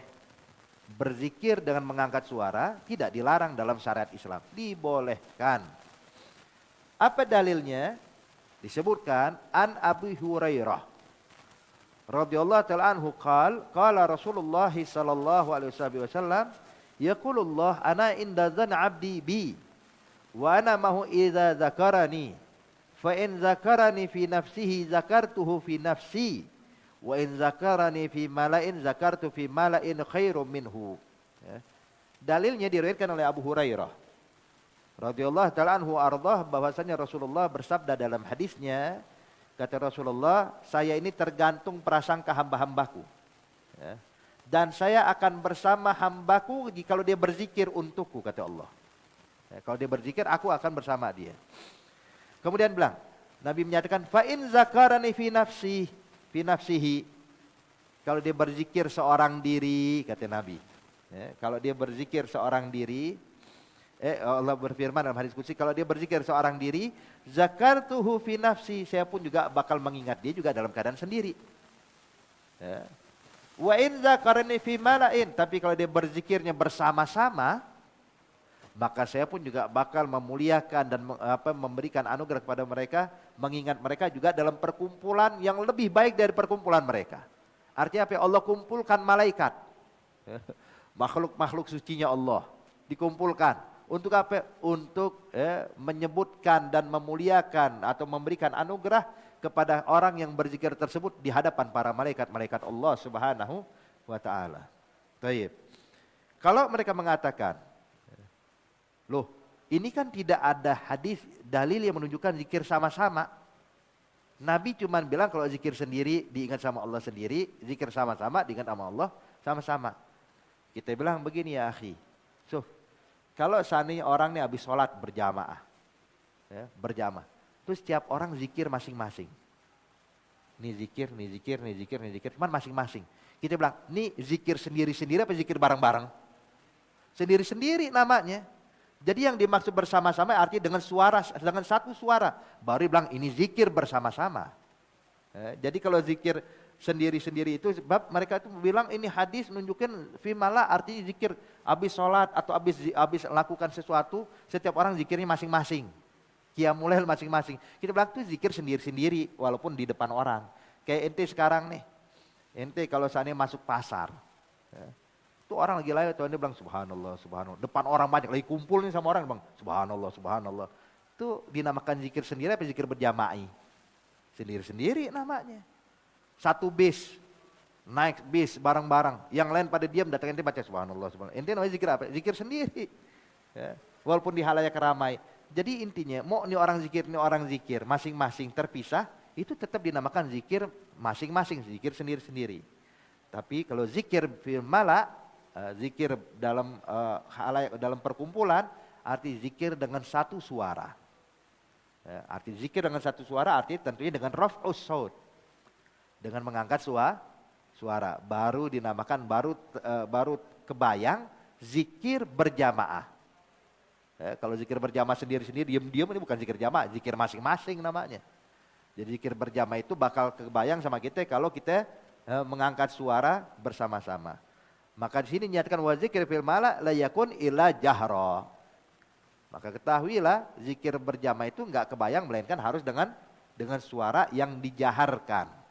Berzikir dengan mengangkat suara tidak dilarang dalam syariat Islam, dibolehkan. Apa dalilnya? Disebutkan an Abu Hurairah radhiyallahu ta'ala anhu qala Rasulullah sallallahu alaihi wasallam, yaqulullah ana inda dzan 'abdi bi wa ana mahu idza dzakarani fa in dzakarani fi nafsihi dzakartuhu fi nafsi wa in dzakarani fi mala'in dzakartu fi mala'in khairum minhu. Dalilnya diriwayatkan oleh Abu Hurairah radhiyallahu ta'ala anhu ardhah, bahwasanya Rasulullah bersabda dalam hadisnya, kata Rasulullah, saya ini tergantung prasangka hamba-hambaku. Dan saya akan bersama hambaku kalau dia berzikir untukku, kata Allah. Kalau dia berzikir, aku akan bersama dia. Kemudian bilang, Nabi menyatakan, fa in zakarani fi nafsihi. Kalau dia berzikir seorang diri, kata Nabi. Kalau dia berzikir seorang diri, Allah berfirman dalam hadis qudsi, kalau dia berzikir seorang diri, zakartuhu fi nafsi, saya pun juga bakal mengingat dia juga dalam keadaan sendiri. Wa in dzakarani fi mala'in, tapi kalau dia berzikirnya bersama-sama, maka saya pun juga bakal memuliakan dan memberikan anugerah kepada mereka, mengingat mereka juga dalam perkumpulan yang lebih baik dari perkumpulan mereka. Artinya apa? Allah kumpulkan malaikat, makhluk-makhluk sucinya Allah dikumpulkan untuk apa? Untuk menyebutkan dan memuliakan atau memberikan anugerah kepada orang yang berzikir tersebut di hadapan para malaikat-malaikat Allah Subhanahu wa taala. Baik. Kalau mereka mengatakan, loh, ini kan tidak ada hadis dalil yang menunjukkan zikir sama-sama. Nabi cuma bilang kalau zikir sendiri diingat sama Allah sendiri, zikir sama-sama diingat sama Allah sama-sama. Kita bilang begini ya akhi. Kalau seandainya orang nih habis sholat berjamaah, terus setiap orang zikir masing-masing. Nih zikir, nih zikir, nih zikir, nih zikir, cuman masing-masing. Kita bilang, nih zikir sendiri-sendiri apa zikir bareng-bareng? Sendiri-sendiri namanya. Jadi yang dimaksud bersama-sama arti dengan suara, dengan satu suara. Baru bilang ini zikir bersama-sama. Jadi kalau zikir sendiri-sendiri itu sebab mereka itu bilang ini hadis nunjukin fimala artinya zikir habis sholat atau habis lakukan sesuatu setiap orang zikirnya masing-masing. Qiyamul lail masing-masing. Kita bilang itu zikir sendiri-sendiri walaupun di depan orang. Kayak ente sekarang nih. Ente kalau seandainya masuk pasar. Itu orang lagi lewat, ente bilang subhanallah, subhanallah. Depan orang banyak lagi kumpul nih sama orang bilang subhanallah, subhanallah. Itu dinamakan zikir sendiri apa zikir berjamaah? Sendiri-sendiri namanya. Satu bis, naik bis bareng-bareng. Yang lain pada diam, datang ente baca subhanallah, subhanallah. Ente namanya zikir apa? Zikir sendiri. Ya. Walaupun di halayak ramai. Jadi intinya, mau ini orang zikir, masing-masing terpisah, itu tetap dinamakan zikir masing-masing, zikir sendiri-sendiri. Tapi kalau zikir fil mala, zikir dalam halayak, dalam perkumpulan, arti zikir dengan satu suara. Arti zikir dengan satu suara, arti tentunya dengan raf'us saut. Dengan mengangkat suara, baru dinamakan, baru kebayang zikir berjamaah. Kalau zikir berjamaah sendiri-sendiri, diam-diam ini bukan zikir jamaah, zikir masing-masing namanya. Jadi zikir berjamaah itu bakal kebayang sama kita kalau kita mengangkat suara bersama-sama. Maka di sini nyatakan wa zikir fil mala la yakun illa jahra. Maka ketahuilah zikir berjamaah itu enggak kebayang melainkan harus dengan suara yang dijaharkan.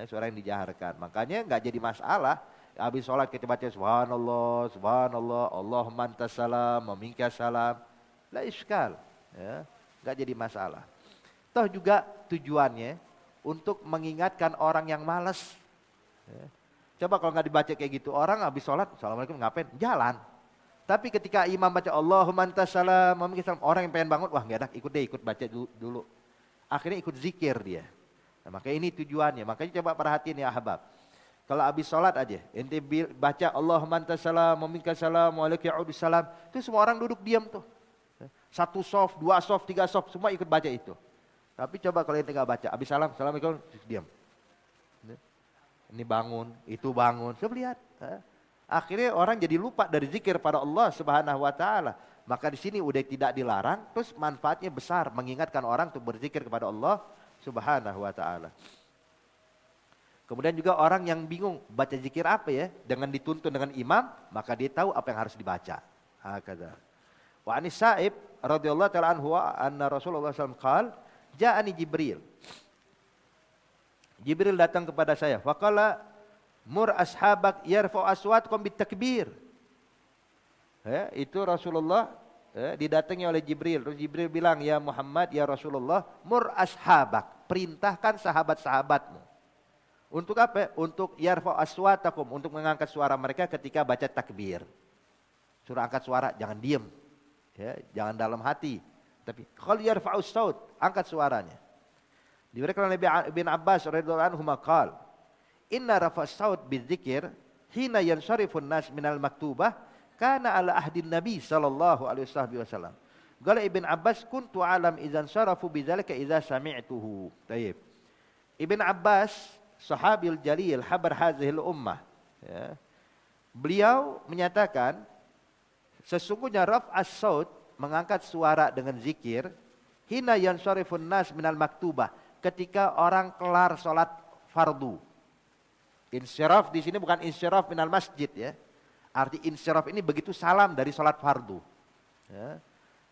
Suara yang dijaharkan. Makanya enggak jadi masalah. Habis sholat kita baca subhanallah, subhanallah, Allahumma antas salam, wa minkas salam. La iskal. Enggak jadi masalah. Toh juga tujuannya untuk mengingatkan orang yang malas. Coba kalau nggak dibaca kayak gitu, orang habis sholat, assalamualaikum ngapain? Jalan. Tapi ketika imam baca Allahumma antas salam, orang yang pengen bangun, wah nggak enak, ikut baca dulu. Akhirnya ikut zikir dia. Nah, makanya ini tujuannya. Makanya coba perhatiin ya ahbab. Kalau habis sholat aja, ente baca Allahumma antas salam, minkas salam, wa alaika ya'udus salam, itu semua orang duduk diam tuh. Satu soft, dua soft, tiga soft, semua ikut baca itu. Tapi coba kalau ente nggak baca, habis salam, assalamualaikum, diam. Ini bangun, itu bangun, coba lihat. Akhirnya orang jadi lupa dari zikir pada Allah Subhanahu Wa Taala. Maka di sini udah tidak dilarang, terus manfaatnya besar, mengingatkan orang untuk berzikir kepada Allah Subhanahu Wa Taala. Kemudian juga orang yang bingung baca zikir apa ya, dengan dituntun dengan imam, maka dia tahu apa yang harus dibaca. Hakadha. Wa anis Sa'ib radhiyallahu ta'ala anhu anna Rasulullah sallallahu alaihi wasallam qala ja'ani Jibril. Jibril datang kepada saya. Faqala mur ashabak yarfa'u aswatkum bitakbir. Itu Rasulullah didatangi oleh Jibril. Terus Jibril bilang, ya Muhammad, ya Rasulullah, mur ashabak, perintahkan sahabat-sahabatmu. Untuk apa? Untuk yarfa'u aswatakum, untuk mengangkat suara mereka ketika baca takbir. Suruh angkat suara, jangan diam. Jangan dalam hati. Tapi kalau yarfa'u saut, angkat suaranya. Diberikan oleh Ibn Abbas radhiyallahu anhu maqal, inna rafa'us saut bidzikir hina yansharifun nas minal maktubah kana ala ahdin nabi sallallahu alaihi wasallam. Qala Ibn Abbas kuntu alam idzan syarafu bidzalika idza sami'tuhu. Baik. Ibn Abbas sahabil jalil habar hadhil ummah. Beliau menyatakan sesungguhnya raf'as saut, mengangkat suara dengan zikir, hina yansharifun nas minal maktubah, ketika orang kelar sholat fardu. Insyiraf di sini bukan insyiraf minal masjid ya. Arti insyiraf ini begitu salam dari sholat fardu.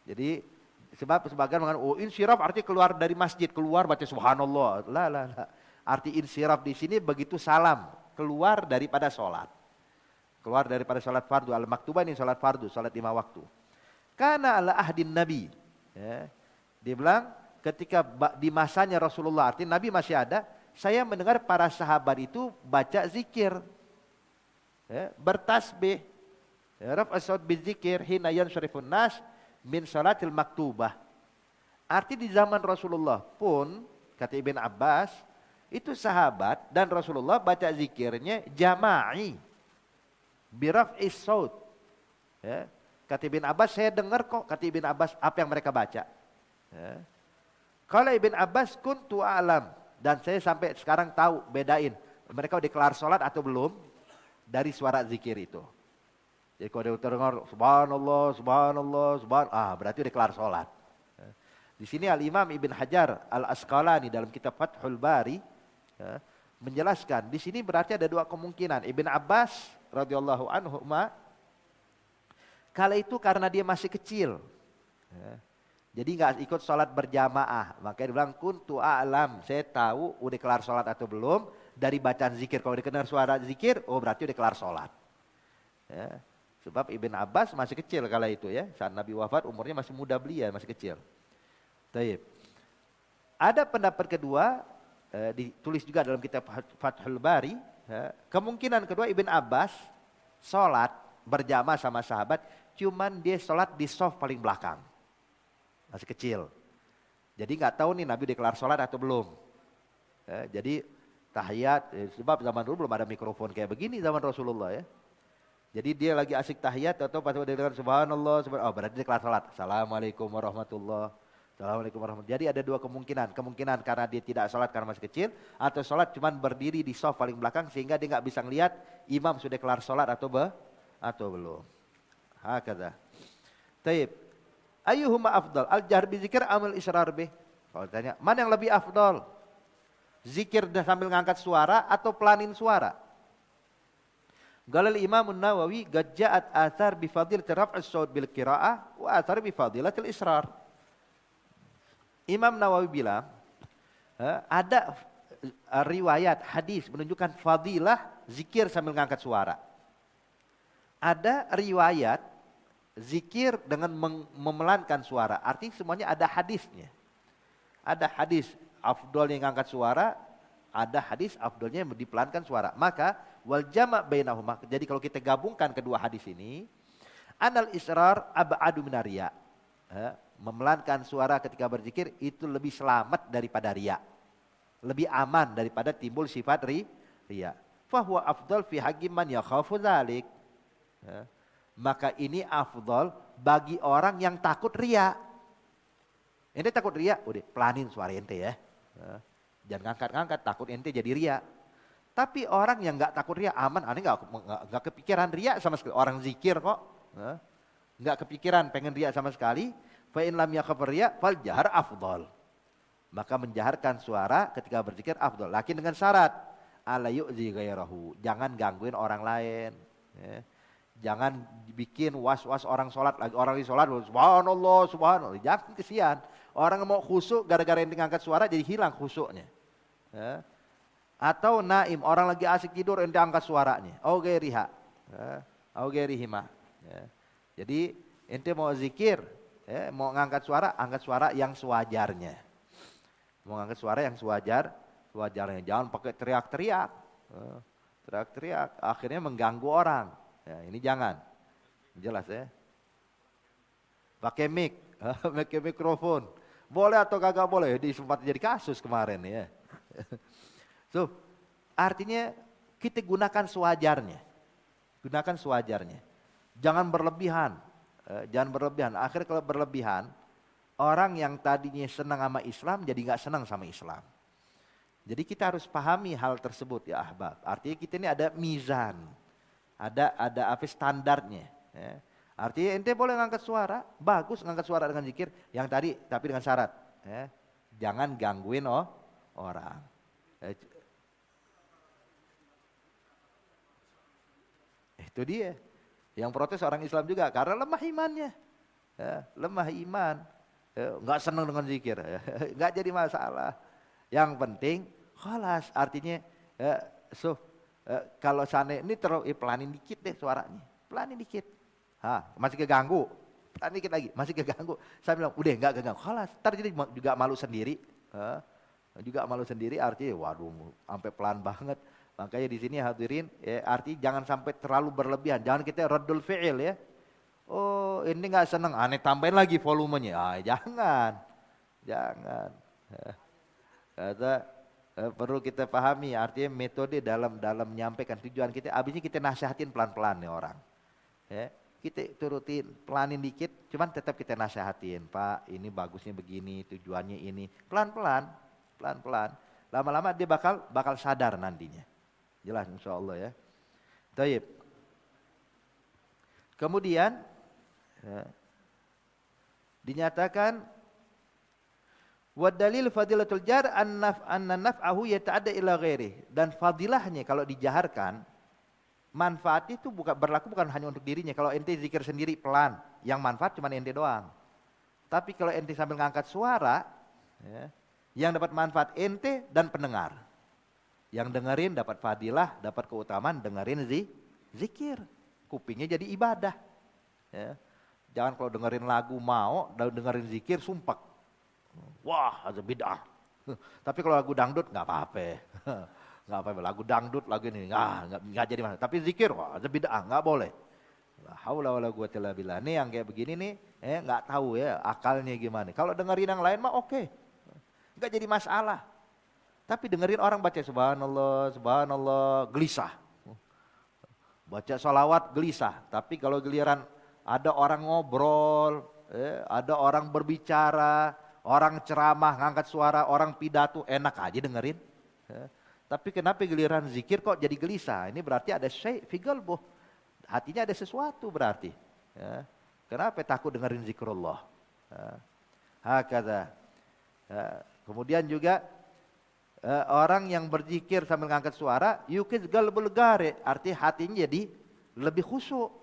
Jadi sebab sebagian mengatakan oh insyiraf arti keluar dari masjid, keluar baca subhanallah. La. Arti insyiraf di sini begitu salam keluar daripada sholat. Keluar daripada sholat fardu. Al-maktubah ini sholat fardu, sholat 5 waktu. Karena ala ahdin nabi. Dia bilang ketika di masanya Rasulullah, artinya Nabi masih ada, saya mendengar para sahabat itu baca zikir, bertasbih, raf'as saut bizikir hina yansyarifun nas min salatil maktubah. Arti di zaman Rasulullah pun, kata Ibn Abbas, itu sahabat dan Rasulullah baca zikirnya jama'i, biraf'is saut. Kata Ibn Abbas, saya dengar kok, kata Ibn Abbas, apa yang mereka baca. Kalau Ibn Abbas kuntu alam, dan saya sampai sekarang tahu bedain mereka udah kelar sholat atau belum dari suara zikir itu. Jadi kalau dia dengar subhanallah, subhanallah, berarti udah kelar sholat. Di sini Al-Imam Ibn Hajar Al-Asqalani dalam kitab Fathul Bari menjelaskan, di sini berarti ada dua kemungkinan. Ibn Abbas radhiyallahu anhu kala itu karena dia masih kecil. Jadi nggak ikut sholat berjamaah. Makanya dia bilang kuntu a'lam, saya tahu udah kelar sholat atau belum dari bacaan zikir. Kalau dikenal suara zikir, oh berarti udah kelar sholat. Ya. Sebab Ibn Abbas masih kecil kala itu ya. Saat Nabi wafat umurnya masih muda belia, masih kecil. Taib. Ada pendapat kedua, ditulis juga dalam kitab Fathul Bari. Kemungkinan kedua Ibn Abbas sholat berjamaah sama sahabat, cuman dia sholat di shaf paling belakang. Masih kecil. Jadi nggak tahu nih Nabi deklar sholat atau belum. Jadi tahiyat, sebab zaman dulu belum ada mikrofon kayak begini zaman Rasulullah ya. Jadi dia lagi asik tahiyat atau pas dia dengar subhanallah, berarti deklar salat. Assalamualaikum warahmatullah. Assalamualaikum warahmatullah. Jadi ada dua kemungkinan. Kemungkinan karena dia tidak salat karena masih kecil, atau salat cuman berdiri di shaf paling belakang sehingga dia nggak bisa ngelihat imam sudah kelar salat atau belum. Hakadha. Taib. Ayyuhuma afdal? Al-jahr bi zikir amal israr bih? Kalau tanya, mana yang lebih afdal? Zikir sambil ngangkat suara atau pelanin suara? Galal Imam Nawawi gajja'at athar bifadil raf'is saut bil qira'ah wa athar bifadilatil israr. Imam Nawawi bilang ada riwayat hadis menunjukkan fadilah zikir sambil ngangkat suara. Ada riwayat zikir dengan memelankan suara. Artinya semuanya ada hadisnya. Ada hadis afdolnya ngangkat suara, ada hadis afdolnya yang dipelankan suara. Maka wal jama' bainahuma. Jadi kalau kita gabungkan kedua hadis ini, anal israr ab'adu minar riya. Memelankan suara ketika berzikir itu lebih selamat daripada riya. Lebih aman daripada timbul sifat riya. Fa huwa afdal fi haqqi man yakhafu dzalik. Maka ini afdal bagi orang yang takut riya. Ente takut riya, udah pelanin suara ente ya. Jangan ngangkat-ngangkat, takut ente jadi riya. Tapi orang yang nggak takut riya aman, aneh nggak kepikiran riya sama sekali. Orang zikir kok, nggak kepikiran pengen riya sama sekali. Fa in lam yakhaf riya fal jahr afdal. Maka menjaharkan suara ketika berzikir afdal. Lakin dengan syarat ala yu'zi ghairahu. Jangan gangguin orang lain. Jangan bikin was-was orang sholat. Orang di sholat subhanallah, subhanallah. Jangan kesian. Orang mau khusyuk gara-gara yang ngangkat suara jadi hilang khusyuknya. Atau naim, orang lagi asik tidur ente angkat suaranya. Auge riha. Auge rihima. Jadi ente mau zikir, mau ngangkat suara, angkat suara yang sewajarnya. Mau ngangkat suara yang sewajarnya. Jangan pakai teriak-teriak. Teriak-teriak akhirnya mengganggu orang. Ya, ini jangan. Jelas ya. Pakai mic, pakai mikrofon. Boleh atau kagak boleh? Sempat jadi kasus kemarin ya. So, artinya kita gunakan sewajarnya. Gunakan sewajarnya. Jangan berlebihan. Jangan berlebihan. Akhirnya kalau berlebihan, orang yang tadinya senang sama Islam jadi nggak senang sama Islam. Jadi kita harus pahami hal tersebut ya ahbab. Artinya kita ini ada mizan. Ada apa standarnya. Ya. Artinya ente boleh ngangkat suara, bagus ngangkat suara dengan zikir. Yang tadi tapi dengan syarat. Ya. Jangan gangguin orang. Itu dia. Yang protes orang Islam juga karena lemah imannya. Ya, lemah iman. Enggak senang dengan zikir. Enggak jadi masalah. Yang penting khalas artinya kalau sana ini terlalu pelanin dikit deh suaranya. Pelanin dikit. Masih keganggu. Pelanin dikit lagi, masih keganggu. Saya bilang udah enggak keganggu. Khalas, ntar jadi juga malu sendiri. Juga malu sendiri artinya waduh sampai pelan banget. Makanya di sini hadirin arti jangan sampai terlalu berlebihan. Jangan kita raddul fi'il ya. Oh, ini enggak senang, aneh tambahin lagi volumenya. Jangan. Jangan. Kata perlu kita pahami artinya metode dalam menyampaikan tujuan kita. Abisnya kita nasihatin pelan-pelan nih orang. Ya, kita turutin pelanin dikit, cuman tetap kita nasihatin. Pak, ini bagusnya begini, tujuannya ini. Pelan-pelan. Lama-lama dia bakal sadar nantinya. Jelas insyaallah ya. Taib. Kemudian dinyatakan wa dalil fadilatul jar anna naf'ahu yata'adda ila ghairi, dan fadilahnya kalau dijaharkan manfaat itu berlaku bukan hanya untuk dirinya. Kalau ente zikir sendiri pelan, yang manfaat cuma ente doang. Tapi kalau ente sambil ngangkat suara, yang dapat manfaat ente dan pendengar. Yang dengerin dapat fadilah, dapat keutamaan dengerin zikir. Kupingnya jadi ibadah. Jangan kalau dengerin lagu mau, dengerin zikir sumpek. Wah, ada bid'ah. Tapi kalau lagu dangdut nggak apa-apa. Nggak apa-apa, lagu dangdut, lagu ini nggak jadi masalah. Tapi zikir, wah, ada bid'ah, nggak boleh. La haula wala quwata illa billah. Nih yang kayak begini nih, nggak tahu ya akalnya gimana. Kalau dengerin yang lain mah oke. Nggak jadi masalah. Tapi dengerin orang baca subhanallah, subhanallah, gelisah. Baca sholawat gelisah. Tapi kalau giliran ada orang ngobrol, ada orang berbicara, orang ceramah, ngangkat suara, orang pidato, enak aja dengerin. Tapi kenapa giliran zikir kok jadi gelisah? Ini berarti ada syai' fi qalbuh. Hatinya ada sesuatu berarti. Kenapa takut dengerin zikrullah? Hakadha. Kemudian juga orang yang berzikir sambil ngangkat suara, yukiz qalbul gari, arti hatinya jadi lebih khusyuk.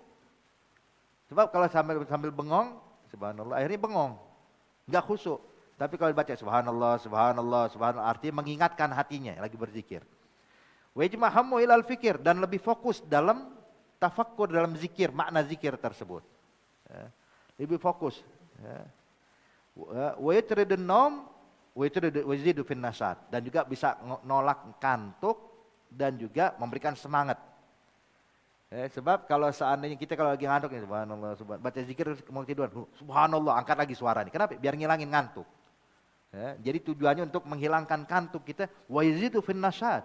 Sebab kalau sambil bengong, subhanallah, akhirnya bengong, enggak khusyuk. Tapi kalau dibaca subhanallah, subhanallah, subhanallah, artinya mengingatkan hatinya lagi berzikir. Wa ijmahammu ilal fikir, dan lebih fokus dalam tafakkur dalam zikir, makna zikir tersebut. Lebih fokus. Wa yatridun naum wa yazidu fin nasat, dan juga bisa nolak kantuk dan juga memberikan semangat. Sebab kalau seandainya kita kalau lagi ngantuk, subhanallah, baca zikir mau tiduran, subhanallah, angkat lagi suara nih. Kenapa? Biar ngilangin ngantuk. Jadi tujuannya untuk menghilangkan kantuk kita, wa yazidu fin nasat.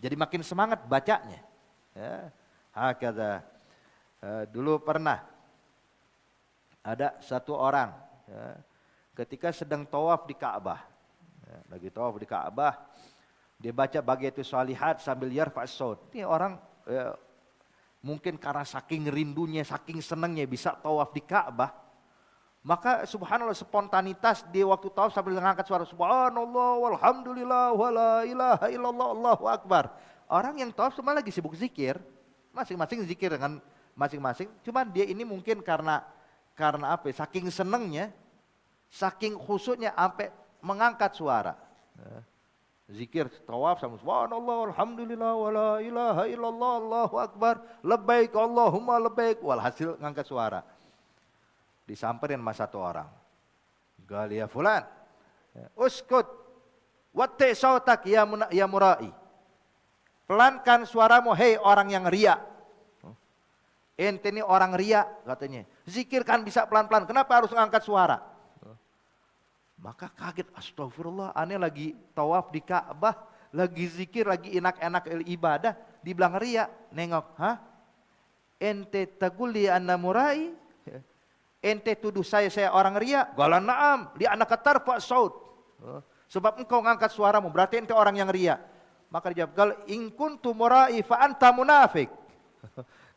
Jadi makin semangat bacanya. Hakadha. Dulu pernah ada satu orang, ketika sedang tawaf di Ka'bah, lagi tawaf di Ka'bah, dia baca Baqiyatus Shalihat sambil yarfa'us shaut. Ini orang mungkin karena saking rindunya, saking senangnya bisa tawaf di Ka'bah, maka subhanallah spontanitas dia waktu tawaf sambil mengangkat suara subhanallah walhamdulillah wala ilaha illallah Allahu akbar. Orang yang tawaf semua lagi sibuk zikir, masing-masing zikir dengan masing-masing. Cuman dia ini mungkin karena apa? Saking senangnya, saking khusyuknya sampai mengangkat suara. Zikir tawaf sama subhanallah alhamdulillah wala ilaha illallah Allahu akbar labbaik Allahumma labbaik, walhasil ngangkat suara. Disamperin sama satu orang. Galia fulan. Uskut watti sautak ya murai. Pelankan suaramu hei orang yang riya. Ente ini orang riya katanya. Zikirkan bisa pelan-pelan. Kenapa harus ngangkat suara? Maka kaget, astagfirullah, aneh lagi tawaf di Ka'bah, lagi zikir, lagi enak-enak ibadah, dibilang riya. Nengok, ente taguli anna murai? Ente tuduh saya orang riya? Gala na'am, li anaka tarfa saut. Sebab engkau ngangkat suaramu, berarti ente orang yang riya. Maka dijawab, gal in kuntu murai fa anta munafik.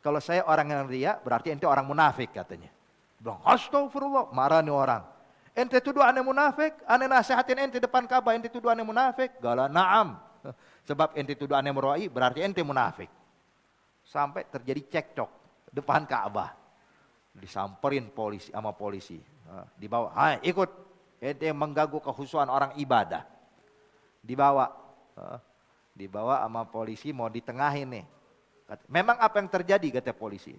Kalau saya orang yang riya, berarti ente orang munafik katanya. Bilang, astagfirullah, marah nih orang. Ente tuduh ane munafik, ane nasihatin ente depan Ka'bah, ente tuduh ane munafik. Gala na'am. Sebab ente tuduh ane murai, berarti ente munafik. Sampai terjadi cekcok depan Ka'bah. Disamperin polisi sama polisi. Dibawa, hai ikut. Ente mengganggu kehusuan orang ibadah. Dibawa sama polisi, mau ditengahin nih. Memang apa yang terjadi kata polisi.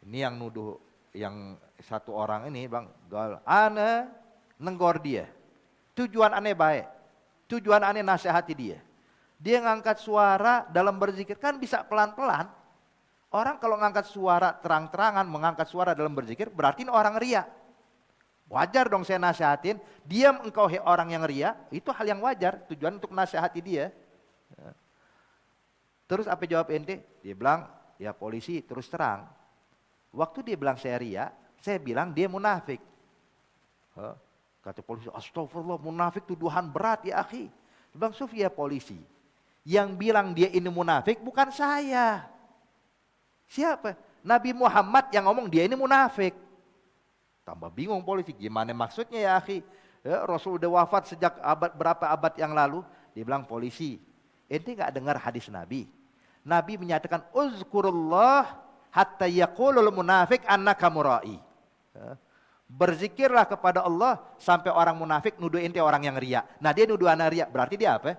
Ini yang nuduh, yang satu orang ini bang, ane nenggor dia. Tujuan ane baik. Tujuan ane nasihati dia. Dia ngangkat suara dalam berzikir, kan bisa pelan-pelan. Orang kalau ngangkat suara terang-terangan, mengangkat suara dalam berzikir, berarti ini orang riya. Wajar dong saya nasihatin, diam engkau he orang yang riya, itu hal yang wajar, tujuan untuk nasihati dia. Terus apa jawab ente? Dia bilang, ya polisi terus terang. Waktu dia bilang saya riya, saya bilang dia munafik. Kata polisi, astagfirullah, munafik tuduhan berat ya akhi. Bang Sufya polisi, yang bilang dia ini munafik bukan saya. Siapa? Nabi Muhammad yang ngomong dia ini munafik. Tambah bingung polisi, gimana maksudnya ya akhi? Ya, Rasul udah wafat sejak berapa abad yang lalu. Dia bilang, polisi, ente gak dengar hadis Nabi? Nabi menyatakan, uzkurullah hatta yaqulul munafik annaka mura'i. Ya. Berzikirlah kepada Allah sampai orang munafik nuduh ente orang yang riya. Nah dia nuduh anak riya, berarti dia apa?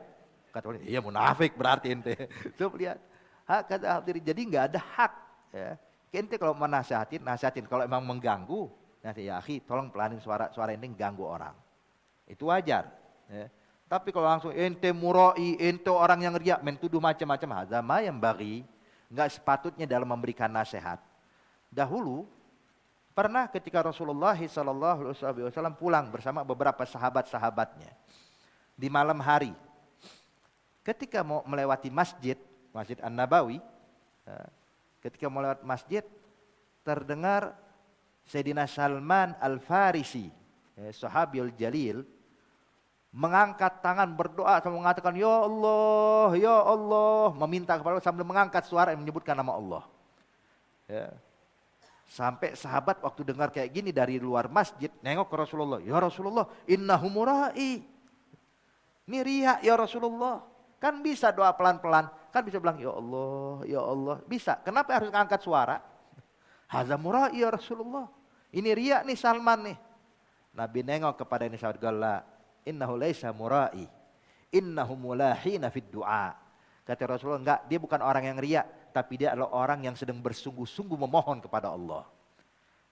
Kata polisi, iya munafik berarti ente. Coba lihat. Hak kata hadirin, jadi nggak ada hak. Ya. Ente kalau mau nasihatin. Kalau emang mengganggu, nanti ya akhi, tolong pelanin suara ente ganggu orang. Itu wajar. Ya. Tapi kalau langsung ente murai, ente orang yang riya, mentuduh macam-macam, hazama yang bagi, nggak sepatutnya dalam memberikan nasihat. Dahulu pernah ketika Rasulullah SAW pulang bersama beberapa sahabat-sahabatnya di malam hari, ketika mau melewati Masjid An-Nabawi, ketika mau lewat masjid, terdengar Sayyidina Salman Al-Farisi, sahabiul jalil, mengangkat tangan berdoa sambil mengatakan, ya Allah, meminta kepada Allah sambil mengangkat suara yang menyebutkan nama Allah. Ya. Sampai sahabat waktu dengar kayak gini dari luar masjid, nengok ke Rasulullah, ya Rasulullah, innahu mura'i. Ini riya ya Rasulullah. Kan bisa doa pelan-pelan, kan bisa bilang ya Allah, bisa. Kenapa harus angkat suara? Hadza mura'i ya Rasulullah. Ini riya nih Salman nih. Nabi nengok kepada ini sahabat, galla, innahu laisa mura'i, innahu mulahina fid du'a. Kata Rasulullah, enggak, dia bukan orang yang riya, tapi dia adalah orang yang sedang bersungguh-sungguh memohon kepada Allah.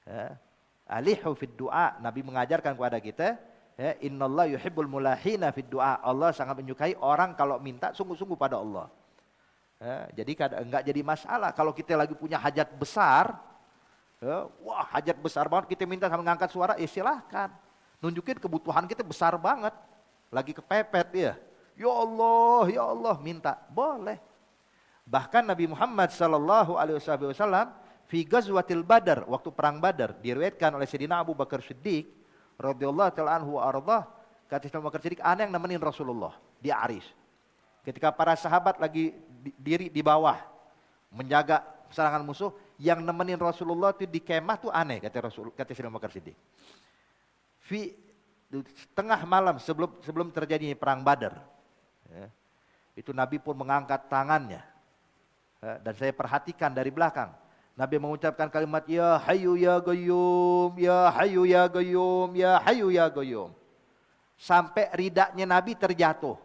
Ya. Alihu fid du'a, Nabi mengajarkan kepada kita, ya, innallah yuhibbul mulahina fid du'a. Allah sangat menyukai orang kalau minta sungguh-sungguh pada Allah. Ya, jadi enggak jadi masalah kalau kita lagi punya hajat besar. Ya, wah, hajat besar banget kita minta sama ngangkat suara, ya silahkan. Nunjukin kebutuhan kita besar banget. Lagi kepepet ya. Ya Allah, minta. Boleh. Bahkan Nabi Muhammad SAW fi Ghazwatil Badar, waktu perang Badar, diriwayatkan oleh Sayyidina Abu Bakar Siddiq radhiyallahu ta'ala anhu wa ardhah, kata Abu Bakar Siddiq, ana yang nemenin Rasulullah di Aris. Ketika para sahabat lagi diri di bawah menjaga serangan musuh, yang nemenin Rasulullah itu di kemah tuh aneh, kata Sayyidina Abu Bakar Siddiq. Tengah malam sebelum terjadi perang Badar, ya, itu Nabi pun mengangkat tangannya, ya, dan saya perhatikan dari belakang Nabi mengucapkan kalimat ya hayyu ya qayyum, ya hayyu ya qayyum, ya hayyu ya qayyum, sampai ridaknya Nabi terjatuh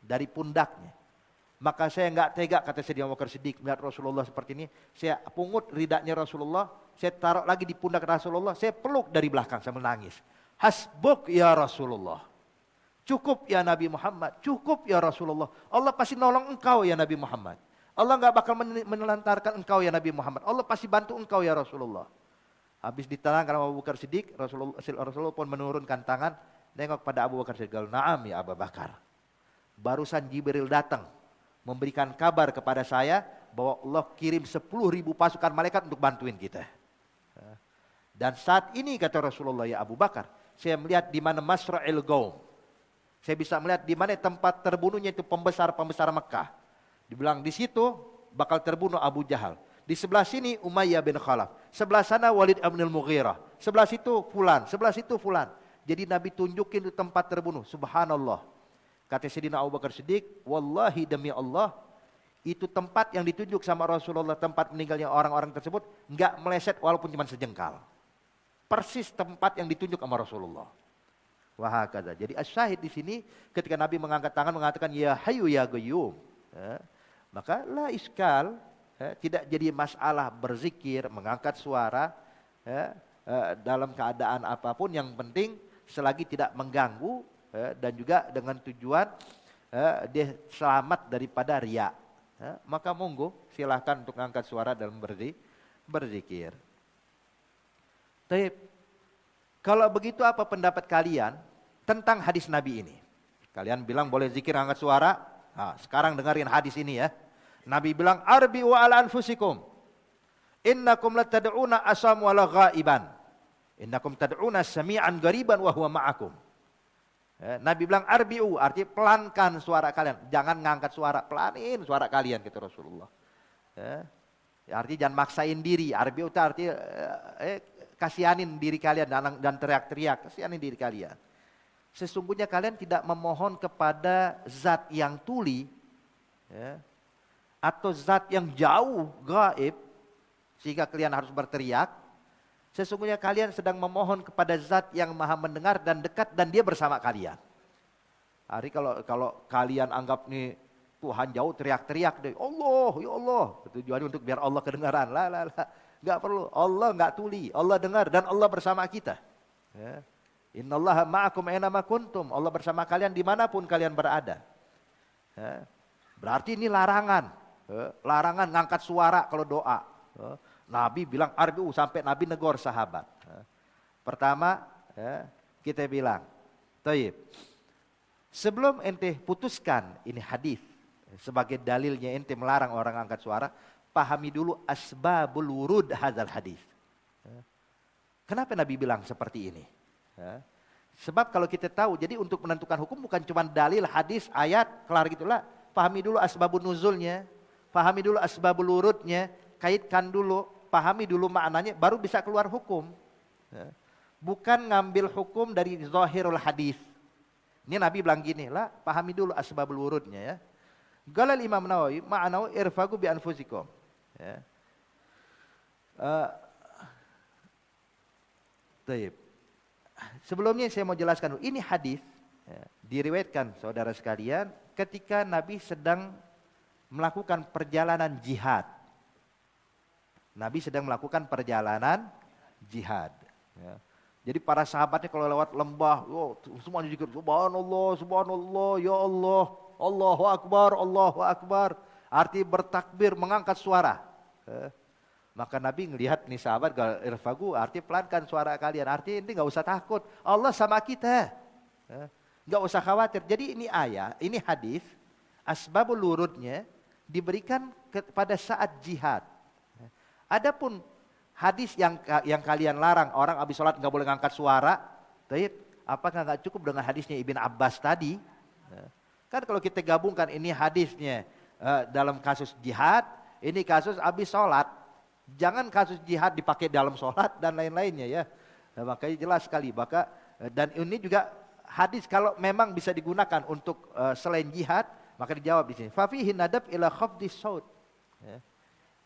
dari pundaknya. Maka saya enggak tega, kata Sayyidina Abu Bakar Siddiq, melihat Rasulullah seperti ini, saya pungut ridaknya Rasulullah, saya taruh lagi di pundak Rasulullah, saya peluk dari belakang sambil nangis. Hasbuk ya Rasulullah. Cukup ya Nabi Muhammad, cukup ya Rasulullah. Allah pasti nolong engkau ya Nabi Muhammad. Allah enggak bakal menelantarkan engkau ya Nabi Muhammad. Allah pasti bantu engkau ya Rasulullah. Habis ditenangkan Abu Bakar Siddiq, Rasulullah pun menurunkan tangan, nengok pada Abu Bakar Siddiq, "Na'am ya Abu Bakar. Barusan Jibril datang memberikan kabar kepada saya bahwa Allah kirim 10.000 pasukan malaikat untuk bantuin kita. Dan saat ini," kata Rasulullah, "ya Abu Bakar, saya melihat di mana Masra'il Qaum. Saya bisa melihat di mana tempat terbunuhnya itu pembesar-pembesar Mekah. Dibilang di situ bakal terbunuh Abu Jahal. Di sebelah sini Umayyah bin Khalaf. Sebelah sana Walid bin Mughirah. Sebelah situ fulan, sebelah situ fulan." Jadi Nabi tunjukin itu tempat terbunuh. Subhanallah. Kata Sayyidina Abu Bakar Siddiq, "Wallahi demi Allah, itu tempat yang ditunjuk sama Rasulullah, tempat meninggalnya orang-orang tersebut, enggak meleset walaupun cuma sejengkal. Persis tempat yang ditunjuk sama Rasulullah." Wah, kata. Jadi asyahid di sini ketika Nabi mengangkat tangan mengatakan ya hayyu ya qayyum, ya, maka la iskal, ya, tidak jadi masalah berzikir, mengangkat suara, ya, dalam keadaan apapun, yang penting selagi tidak mengganggu, ya, dan juga dengan tujuan dia selamat daripada riya, ya, maka monggo silahkan untuk mengangkat suara dalam berzikir. Tapi kalau begitu apa pendapat kalian tentang hadis Nabi ini? Kalian bilang boleh zikir angkat suara. Nah, sekarang dengerin hadis ini ya. Nabi bilang arbi'u ala anfusikum. Innakum latad'una asam wala ghaiban. Innakum tad'una sami'an ghariban wa huwa ma'akum. Ya, Nabi bilang arbi'u, artinya pelankan suara kalian. Jangan ngangkat suara, pelanin suara kalian, kata Rasulullah. Ya. Artinya jangan maksain diri. Arbi itu artinya kasihanin diri kalian dan teriak-teriak. Kasihanin diri kalian. Sesungguhnya kalian tidak memohon kepada zat yang tuli. Ya, atau zat yang jauh, gaib. Sehingga kalian harus berteriak. Sesungguhnya kalian sedang memohon kepada zat yang maha mendengar dan dekat dan dia bersama kalian. Hari kalau kalian anggap nih Tuhan jauh teriak-teriak deh, Allah, ya Allah. Tujuannya untuk biar Allah kedengaran. Lah. Enggak perlu. Allah enggak tuli. Allah dengar dan Allah bersama kita. Ya. Innallaha ma'akum aina ma kuntum. Allah bersama kalian dimanapun kalian berada. Ya. Berarti ini larangan. Ya. Larangan ngangkat suara kalau doa. Ya. Nabi bilang arbi'u sampai Nabi negor sahabat. Ya. Pertama, ya, kita bilang, Taib. Sebelum ente putuskan ini hadis sebagai dalilnya ente melarang orang angkat suara, pahami dulu asbabul wurud hadzal hadis. Kenapa Nabi bilang seperti ini? Sebab kalau kita tahu, jadi untuk menentukan hukum bukan cuma dalil, hadis, ayat, kelar gitulah. Pahami dulu asbabun nuzulnya, pahami dulu asbabul wurudnya, kaitkan dulu, pahami dulu maknanya, baru bisa keluar hukum. Bukan ngambil hukum dari zahirul hadis. Ini Nabi bilang gini lah, pahami dulu asbabul wurudnya ya. Galal Imam Nawawi, ma'anahu irfagu bi anfusikum. Ya. Sebelumnya saya mau jelaskan dulu, ini hadis ya, diriwayatkan saudara sekalian ketika Nabi sedang melakukan perjalanan jihad. Nabi sedang melakukan perjalanan jihad. Ya. Jadi para sahabatnya kalau lewat lembah, semuanya zikir, subhanallah, subhanallah, ya Allah, Allahu Akbar, Allahu Akbar. Arti bertakbir, mengangkat suara. Maka Nabi ngelihat nih sahabat, irfagu, arti pelankan suara kalian. Arti ini nggak usah takut, Allah sama kita. Nggak usah khawatir. Jadi ini ayat, ini hadis, asbabul wurudnya diberikan pada saat jihad. Adapun hadis yang kalian larang, orang habis sholat nggak boleh ngangkat suara, apakah nggak cukup dengan hadisnya Ibn Abbas tadi? Kan kalau kita gabungkan ini hadisnya dalam kasus jihad, ini kasus habis sholat. Jangan kasus jihad dipakai dalam sholat dan lain-lainnya ya. Makanya jelas sekali. Dan ini juga hadis kalau memang bisa digunakan untuk selain jihad, maka dijawab di sini. Fafihi nadab ila khafdis saut.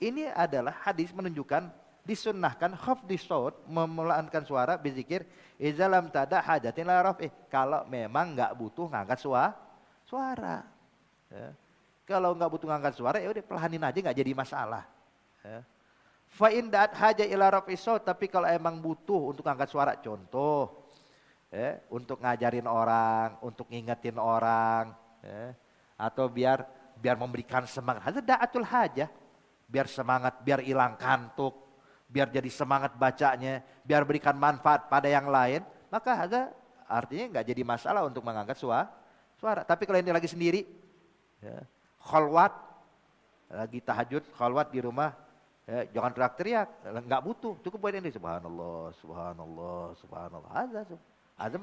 Ini adalah hadis menunjukkan disunnahkan khafdis saut, memelankan suara berzikir izalam tada hajatin la raf'ih. Kalau memang enggak butuh ngangkat suara. Ya. Kalau enggak butuh ngangkat suara ya udah pelahanin aja, enggak jadi masalah. Ya. Fa in da'at haja ila raf'is saut, tapi kalau emang butuh untuk ngangkat suara, contoh ya, untuk ngajarin orang, untuk ngingetin orang, ya, atau biar memberikan semangat. Hadza da'atul hajah. Biar semangat, biar hilang kantuk, biar jadi semangat bacanya, biar berikan manfaat pada yang lain, maka ada artinya nggak jadi masalah untuk mengangkat suara. Tapi kalau ini lagi sendiri, ya, khalwat, lagi tahajud, khalwat di rumah, ya, jangan teriak-teriak, nggak butuh, cukup buat ini subhanallah, subhanallah, subhanallah. Ada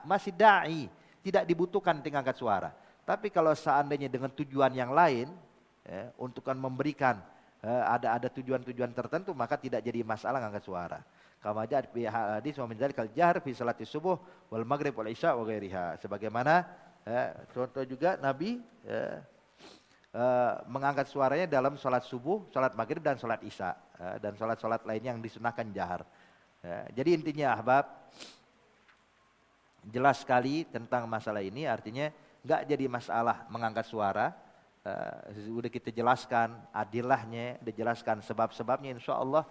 masih da'i, tidak dibutuhkan tinggal angkat suara. Tapi kalau seandainya dengan tujuan yang lain, ya, untuk memberikan ada tujuan-tujuan tertentu, maka tidak jadi masalah ngangkat suara. Kama ja'at fi hadis wa min dzalikal jahr fi salati subuh wal maghrib wal isya wa ghairiha. Sebagaimana contoh juga Nabi mengangkat suaranya dalam salat subuh, salat maghrib dan salat isya, dan salat-salat lainnya yang disunahkan jahar. Jadi intinya ahbab, jelas sekali tentang masalah ini, artinya enggak jadi masalah mengangkat suara. Sudah kita jelaskan adilahnya, dijelaskan sebab-sebabnya, insya Allah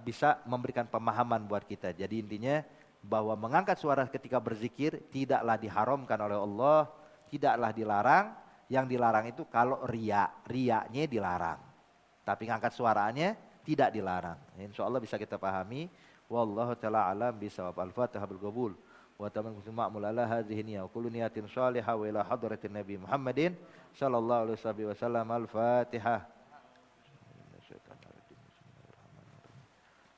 bisa memberikan pemahaman buat kita. Jadi intinya bahwa mengangkat suara ketika berzikir tidaklah diharamkan oleh Allah, tidaklah dilarang. Yang dilarang itu kalau riaknya dilarang, tapi ngangkat suaranya tidak dilarang. Insya Allah bisa kita pahami. Wallahu ta'ala alam bisawab. Al-Fatihah bil qabul. Wa taman ma'mul ala hadhihi niyya wa kullu niyatin shalihah wa ila hadratin nabi Muhammadin sallallahu alaihi wasallam. Al-Fatihah.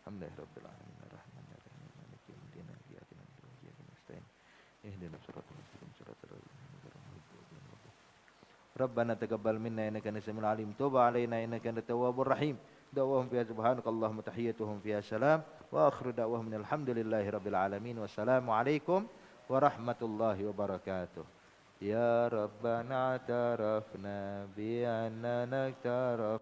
Alhamdulillahirabbil alamin arrahmanir rahim maliki yaumiddin iyyaka na'budu wa iyyaka nasta'in ihdinas siratal mustaqim siratal ladzina an'amta alaihim Rabbana taqabbal minna innaka antas samiul alim tub 'alaina innaka antat tawwabur rahim da'wahum fiha subhanakallahumma tahiyyatuhum fiha salam wa akhiru da'wahum alhamdulillahi rabbil alamin. Wassalamu alaikum warahmatullahi wabarakatuh. Ya Rabbana tarafna bi annana taraf